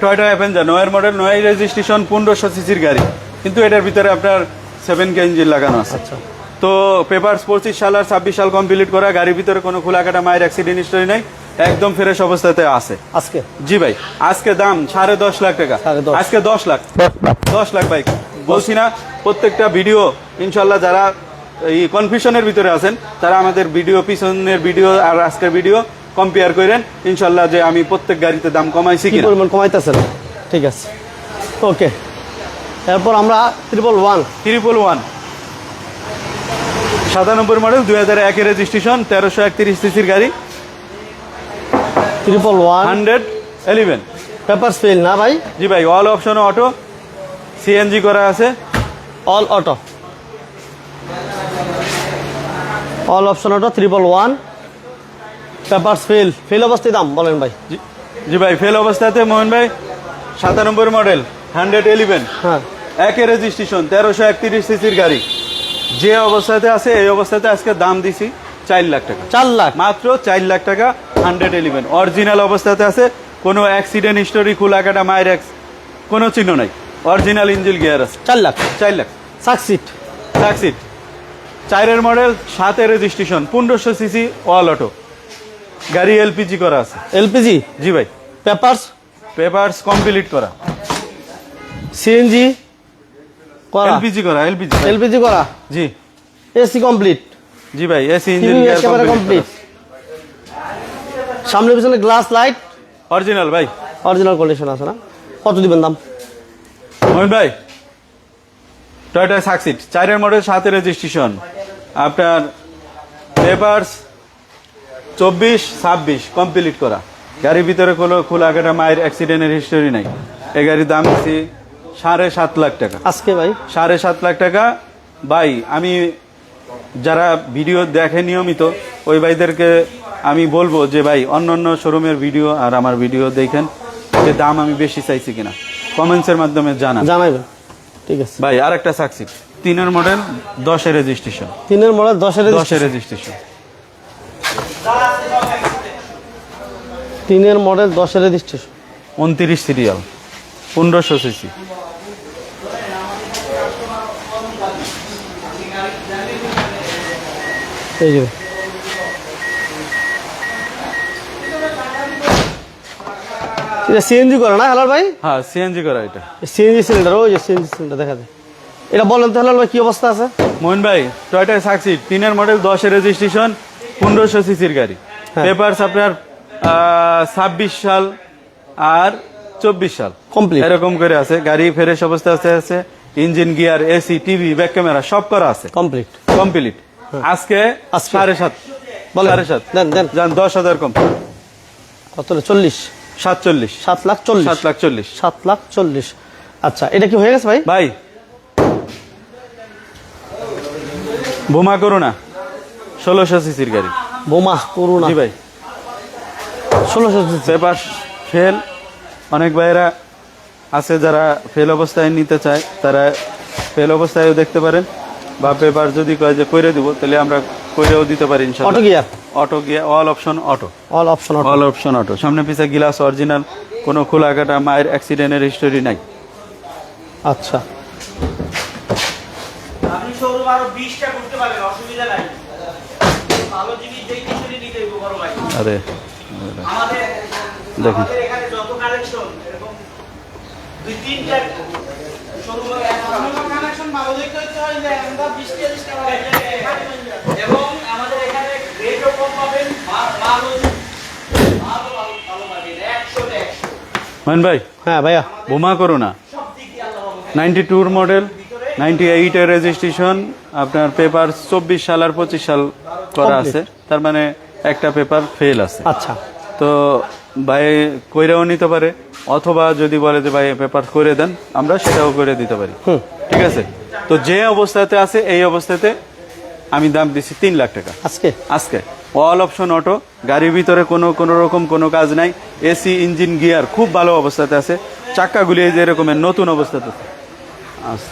টয়োটা অ্যাভেঞ্জা 9-এর মডেল 9 রেজিস্ট্রেশন 1500 সিসির গাড়ি, কিন্তু এটার ভিতরে আপনার 7K ইঞ্জিন লাগানো আছে। আচ্ছা তো পেপারস 25 সাল আর 26 সাল কমপ্লিট করা, গাড়ির ভিতরে কোনো খোলাকাটা মায়ের অ্যাক্সিডেন্ট হিস্টোরি নাই, একদম ফ্রেশ অবস্থাতে আছে আজকে। জি ভাই আজকে দাম 10.5 লাখ টাকা। 10.5 আজকে 10 লাখ ভাই বলছি না। প্রত্যেকটা ভিডিও ইনশাল্লাহ যারা এই কনফিউশনের ভিতরে আছেন তারা আমাদের ভিডিও, পিছনের ভিডিও আর আজকের ভিডিও কম্পেয়ার করেন ইনশাল্লাহ, যে আমি প্রত্যেক গাড়িতে দাম কমাইছি কি কিনা। পরিমাণ কমাইতেছেন? ঠিক আছে ওকে। এরপর আমরা 111 97 মডেল 2001-এর রেজিস্ট্রেশন 1331 সিসির গাড়ি 111 পেপারস ফেল না ভাই? জি ভাই অল অপশন অটো, সিএনজি করা আছে, all auto, all option auto 111 papers fail অবস্থায় দাম বলেন ভাই? জি ভাই ফেল অবস্থাতে মোহন ভাই 97 মডেল 111 হ্যাঁ 1-এর রেজিস্ট্রেশন 1331 সিসির গাড়ি, যে অবস্থাতে আছে এই অবস্থাতে আজকে দাম দিছি 4 লাখ টাকা। 4 লাখ মাত্র 4 লাখ টাকা 111 অরিজিনাল অবস্থাতে আছে, কোনো অ্যাক্সিডেন্ট হিস্টোরি খোলাকাটা মায়ের কোনো চিহ্ন নাই, অরিজিনাল ইঞ্জিন গিয়ার আছে। 4 লাখ 4 লাখ সাকসিট 4-এর মডেল 7-এর রেজিস্ট্রেশন 1500 সিসি অল অটো গাড়ি, এলপিজি করা আছে। এলপিজি জি ভাই পেপারস কমপ্লিট করা, সিএনজি করা, এলপিজি করা, এলপিজি করা, জি এসি কমপ্লিট। জি ভাই এসি ইঞ্জিন টিভি গিয়ার একেবারে কমপ্লিট। সামনে পিছনে গ্লাস লাইট অরিজিনাল ভাই, অরিজিনাল কন্ডিশন আছে না? কত দিবেন দাম? মোহন ভাই টয়োটা সাকসিড 4-এর মডেল 7-এর রেজিস্ট্রেশন আপনার পেপারস 24-26 কমপ্লিট করা, গাড়ির ভিতরে কোনো খোলাকাটা মায়ের অ্যাক্সিডেন্টের হিস্টোরি নাই। এই গাড়ির দাম দিচ্ছি 7.5 লাখ টাকা আজকে ভাই। 7.5 লাখ টাকা ভাই। আমি যারা ভিডিও দেখে নিয়মিত ওই ভাইদেরকে আমি বলবো যে ভাই অন্য অন্য শোরুমের ভিডিও আর আমার ভিডিও দেখেন, যে দাম আমি বেশি চাইছি কিনা কমেন্টসের মাধ্যমে জানান। জানাইবেন, ঠিক আছে ভাই আর একটা সাকসিড 3-এর মডেল 10-এর রেজিস্ট্রেশন, 3-এর মডেল 10-এর 10-এর রেজিস্ট্রেশন, 3-এর মডেল 10-এর রেজিস্ট্রেশন, 29 সিরিয়াল, 1500 সিসি। এই যে এটা সিএনজি করে না হেলাল ভাই? হ্যাঁ সিএনজি করা এটা। সিএনজি সিলিন্ডার, ওই যে সিএনজি সিলিন্ডার দেখা যায়। এটা বলেন তো হেলাল ভাই কি অবস্থা আছে? মোহন ভাই টয়োটা সাকসিড 3-এর মডেল 10-এর রেজিস্ট্রেশন, 1500 সিসির গাড়ি। হ্যাঁ। পেপারস আপনার 26 সাল আর 24 সাল কমপ্লিট এরকম করে আছে। গাড়ি ফ্রেশ অবস্থা আছে, engine, gear, AC, TV, back camera সব করা আছে, কমপ্লিট। কমপ্লিট। আজকে আজকে? 7.5 বলেন। 7.5 দেন দেন যান 10,000 কম, কত? 40, 47, 7,40,000, 7,40,000। 7,40,000। আচ্ছা, এটা কি হয়ে গেছে ভাই? ভাই বোমা করো না 1600 সিসির গাড়ি। বোমা করুন জি ভাই 1600। পেপার ফেল, অনেক ভাইয়েরা আছে যারা ফেল অবস্থায় নিতে চায়, তারা ফেল অবস্থায়ও দেখতে পারেন, বা পেপার যদি কয় যে কইরে দিব তাহলে আমরা কইরেও দিতে পারি অটো ইনশাআল্লাহ। Gear, auto gear, all option auto, all option auto. All option auto, সামনে পিছে গ্লাস অরিজিনাল, কোনো খোলা কাটা মায়ের অ্যাক্সিডেন্টের হিস্টোরি নাই। আচ্ছা, আপনি শোরুম আরো 20টা করতে পারবেন, অসুবিধা নাই। ভালো জিনিস দেখে শুনে নিতে হইব বড় ভাই। আরে আমাদের দেখুন। আমাদের এখানে যত কালেকশন এরকম 2-3টা শোরুম কালেকশন ভালো দেখতে হচ্ছে হয় যে আমরা 20-30 টাকা এবং আমাদের এখানে রেটও কম পাবেন, ভালো ভালো ভালো পাবেন 100 মান ভাই হ্যাঁ ভাইয়া, বোমা করো না। সব দিক দিয়ে আল্লাহ 92 মডেল, 98 এর রেজিস্ট্রেশন, আপনার পেপার 24 সাল আর 25 সাল করা Complete. আছে, তার মানে একটা পেপার ফেল আছে। আচ্ছা তো ভাই কইরাও নিতে পারে, অথবা যদি বলে যে ভাই পেপার করে দেন আমরা সেটাও করে দিতে পারি। ঠিক আছে, তো যে অবস্থাতে আছে এই অবস্থাতে আমি দাম দিছি 3 লাখ টাকা আজকে। আজকে। অল অপশন অটো, গাড়ির ভিতরে কোনো রকম কোনো কাজ নাই, এসি, ইঞ্জিন, গিয়ার খুব ভালো অবস্থাতে আছে, চাক্কাগুলি এই যে এরকমের নতুন অবস্থাতে আছে।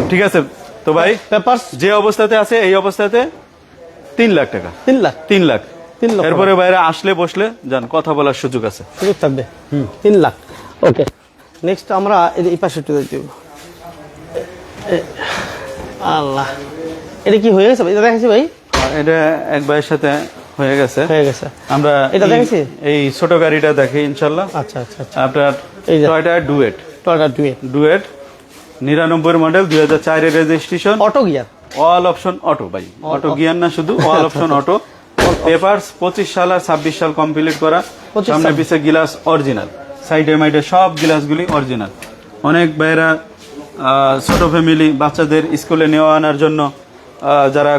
ঠিক আছে, তো ভাই পেপারস যে অবস্থাতে আছে এই অবস্থাতে 3 লাখ টাকা, 3 লাখ, 3 লাখ। 3 লক্ষ এরপরে বাইরে আসলে বসলে যান কথা বলার সুযোগ আছে। সুযোগ থাকবে। 3 লাখ। ওকে, নেক্সট আমরা এই পাশে একটু দেখতে দেব। আল্লাহ, এটা কি হয়ে গেছে ভাই? এটা দেখাচ্ছি ভাই, আর এটা এক ভাইয়ের সাথে হয়ে গেছে। হয়ে গেছে। আমরা এটা দেখেছি? এই ছোট গাড়িটা দেখি ইনশাল্লাহ। আচ্ছা আচ্ছা আচ্ছা, আপনার এই যে। Toyota duet, Toyota duet 99 model, 2004 এর registration, auto gear, all option auto. ভাই অটো গিয়ার না, শুধু অল অপশন অটো। পেপারস 25 সাল আর 26 সাল কমপ্লিট করা, 25 সামনে পিছে গ্লাস অরিজিনাল, সাইডে মাইডে সব গ্লাসগুলি অরিজিনাল। অনেক ভাইরা ছোট ফ্যামিলি বাচ্চাদের স্কুলে নেওয়া আনার জন্য যারা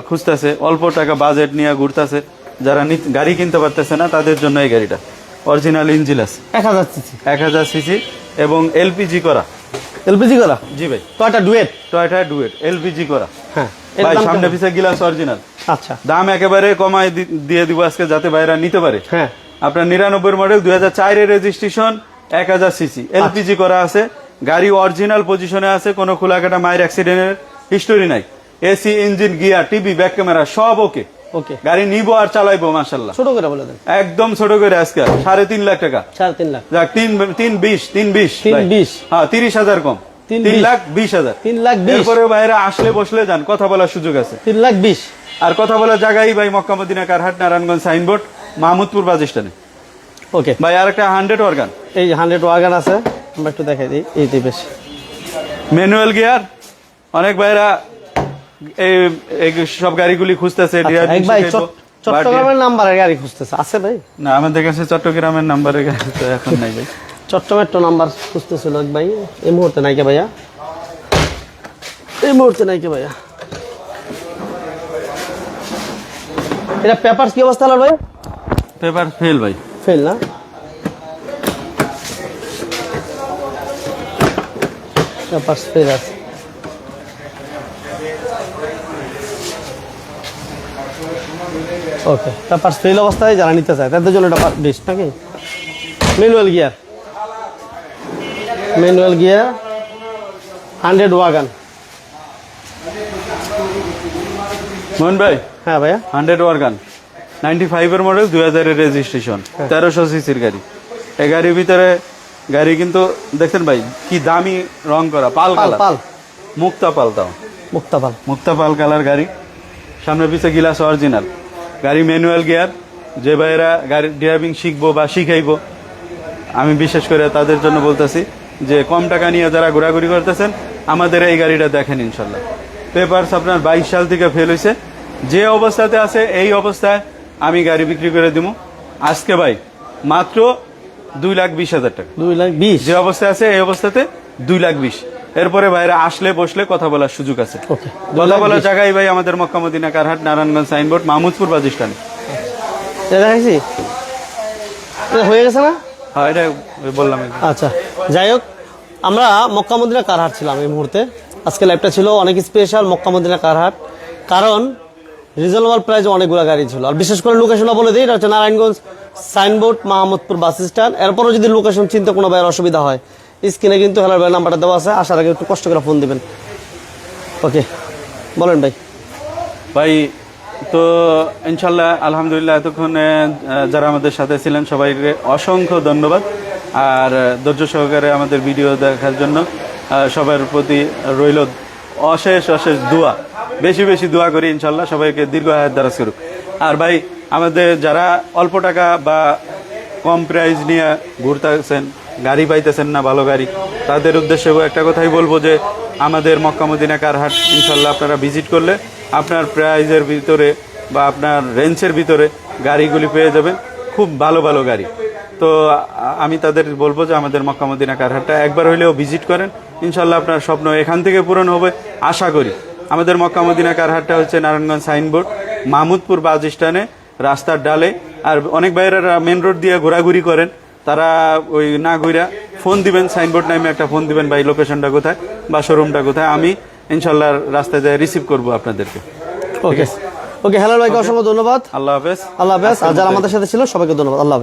খুঁজতেছে, অল্প টাকা বাজেট নিয়ে ঘুরতেছে, যারা গাড়ি কিনতে পারতেছে না তাদের জন্য এই গাড়িটা অরিজিনাল ইঞ্জিন আছে, 1000 সিসি, 1000 সিসি এবং এলপিজি করা। এলপিজি করা, জি ভাই, Toyota duet. Toyota duet LPG করা। হ্যাঁ, ভাই সামনে পিছে গ্লাস অরিজিনাল। আচ্ছা, দাম একেবারে কমায় দিয়ে দিব আজকে যাতে ভাইরা নিতে পারে। হ্যাঁ, আপনার 99 মডেল, 2004 এর রেজিস্ট্রেশন, 1000 সিসি, এলপিজি করা আছে, গাড়ি অরিজিনাল পজিশনে আছে, কোনো খোলাকাটা মায়ের অ্যাক্সিডেন্টের হিস্টোরি নাই, AC, engine, gear, TV, back camera সব ওকে। ওকে, গাড়ি নিবো আর চালাইবো মাশাআল্লাহ। ছোট করে বলে দেন। একদম ছোট করে আজকে 3.5 লাখ টাকা। 3.5 লাখ, যাক 3.20 3.20 হ্যাঁ 30,000 কম, 3,20,000। 3,20,000 এরপরে বাইরে আসলে বসলে যান কথা বলার সুযোগ আছে। 3,20,000। আর কথা বলার জায়গায় ভাই মক্কা মদিনা কারহাট নারায়ণগঞ্জ সাইনবোর্ড মাহমুদপুর বাস স্ট্যান্ডে। ওকে ভাই আর একটা 100 অর্গান, এই যে 100 ওয়াগন আছে, আমরা একটু দেখাই দিই। এই যে বেশ ম্যানুয়াল গিয়ার। অনেক ভাইরা এই সব গাড়িগুলি খুঁজতেছে। এক ভাই চট্টগ্রামের নাম্বারের গাড়ি খুঁজতেছে, আছে ভাই? না আমাদের কাছে চট্টগ্রামের নাম্বারের গাড়ি তো এখন নাই ভাই। চট্টগ্রামের নাম্বার খুঁজতেছিল এক ভাই, এই মুহূর্তে নাই কে ভাইয়া? এই মুহূর্তে নাই কে ভাইয়া? এটা পেপারস কি অবস্থা হলো ভাই? পেপার ফেল ভাই, ফেল না? পেপারস ফেল আছে। ওকে, পেপারস ফেল অবস্থায় যারা নিতে চায় তাদের জন্য এটা বেস্ট নাকি? Manual gear, 100 wagon. মোহন ভাই, হ্যাঁ ভাইয়া, 100 ওয়ার্গান 95 এর মডেল, 2000 এর রেজিস্ট্রেশন, 1300 সিসির গাড়ি। এই গাড়ির ভিতরে গাড়ি কিন্তু দেখছেন ভাই কি দামি রং করা, পাল পাল কালার, পাল মুক্তা পাল, তাও মুক্তা পাল। মুক্তা পাল কালার গাড়ি, সামনে পিছে গিলাস অরিজিনাল গাড়ি, ম্যানুয়াল গিয়ার। যে ভাইয়েরা গাড়ি ড্রাইভিং শিখবো বা শিখাইবো, আমি বিশেষ করে তাদের জন্য বলতেছি যে কম টাকা নিয়ে যারা ঘোরাঘুরি করতেছেন আমাদের এই গাড়িটা দেখেন ইনশাল্লাহ। পেপারস আপনার 22 সাল থেকে ফেল হয়েছে, যে অবস্থাতে আছে এই অবস্থায় আমি গাড়ি বিক্রি করে দিব আজকে ভাই মাত্র 2,20,000 টাকা। 2,20,000। যে অবস্থায় আছে এই অবস্থাতে 2,20,000। এরপরে ভাইরা আসলে বসলে কথা বলার সুযোগ আছে। ওকে, কথা বলার জায়গায় ভাই আমাদের Makka Madina Karhat, Narayanganj Signboard, Mahmudpur bus stand. এটা দেখাইছি, এটা হয়ে গেছে না? হ্যাঁ, এটা বললাম। আচ্ছা, যাই হোক, আমরা মক্কা মদিনা কারহাট ছিলাম এই মুহূর্তে। আজকে লাইভটা ছিল অনেক স্পেশাল মক্কা মদিনা কারহাট, কারণ রিজনেবল প্রাইসে অনেকগুলো গাড়ি ছিল। আর বিশেষ করে লোকেশনটা বলে দিই, এটা হচ্ছে Narayanganj Signboard, Mahmudpur bus stand. এরপরও যদি লোকেশন চিনতে কোনো ভাইয়ের অসুবিধা হয়, স্ক্রিনে কিন্তু হেলার ভাই নাম্বারটা দেওয়া আছে, আসার আগে একটু কষ্ট করে ফোন দিবেন। ওকে, বলেন ভাই। ভাই তো ইনশাল্লাহ আলহামদুলিল্লাহ এতক্ষণে যারা আমাদের সাথে ছিলেন সবাইকে অসংখ্য ধন্যবাদ। আর ধৈর্য সহকারে আমাদের ভিডিও দেখার জন্য সবার প্রতি রইল অশেষ অশেষ দোয়া। বেশি বেশি দোয়া করি ইনশাল্লাহ সবাইকে দীর্ঘ হায়াত দারাজ করুক। আর ভাই আমাদের যারা অল্প টাকা বা কম প্রাইস নিয়ে ঘুরতেছেন, গাড়ি পাইতেছেন না ভালো গাড়ি, তাদের উদ্দেশ্যে একটা কথাই বলবো যে আমাদের মক্কা মদিনা কারহাট ইনশাল্লাহ আপনারা ভিজিট করলে আপনার প্রাইজের ভিতরে বা আপনার রেঞ্জের ভিতরে গাড়িগুলি পেয়ে যাবেন, খুব ভালো ভালো গাড়ি। তো আমি তাদের বলবো যে আমাদের মক্কা মদিনা কারহাটটা একবার হইলেও ভিজিট করেন, ইনশাল্লাহ আপনার স্বপ্ন এখান থেকে পূরণ হবে আশা করি। আমাদের মক্কা মদিনা কারহাটটা হচ্ছে নারায়ণগঞ্জ সাইনবোর্ড, মাহমুদপুর বাস স্ট্যান্ডে, রাস্তার ডালে। আর অনেক ভাইয়েরা মেন রোড দিয়ে ঘোরাঘুরি করেন, তারা ওই না ঘুরা ফোন দিবেন, সাইনবোর্ড নামে একটা ফোন দিবেন, ভাই লোকেশনটা কোথায় বা শোরুমটা কোথায়, আমি ইনশাল্লাহ রাস্তায় যাই রিসিভ করবো আপনাদেরকে। ওকে ওকে, হেলাল ভাইকে অসংখ্য ধন্যবাদ। আল্লাহ হাফেজ। আল্লাহ হাফেজ। আর যারা আমাদের সাথে ছিল সবাইকে ধন্যবাদ। আল্লাহ হাফেজ।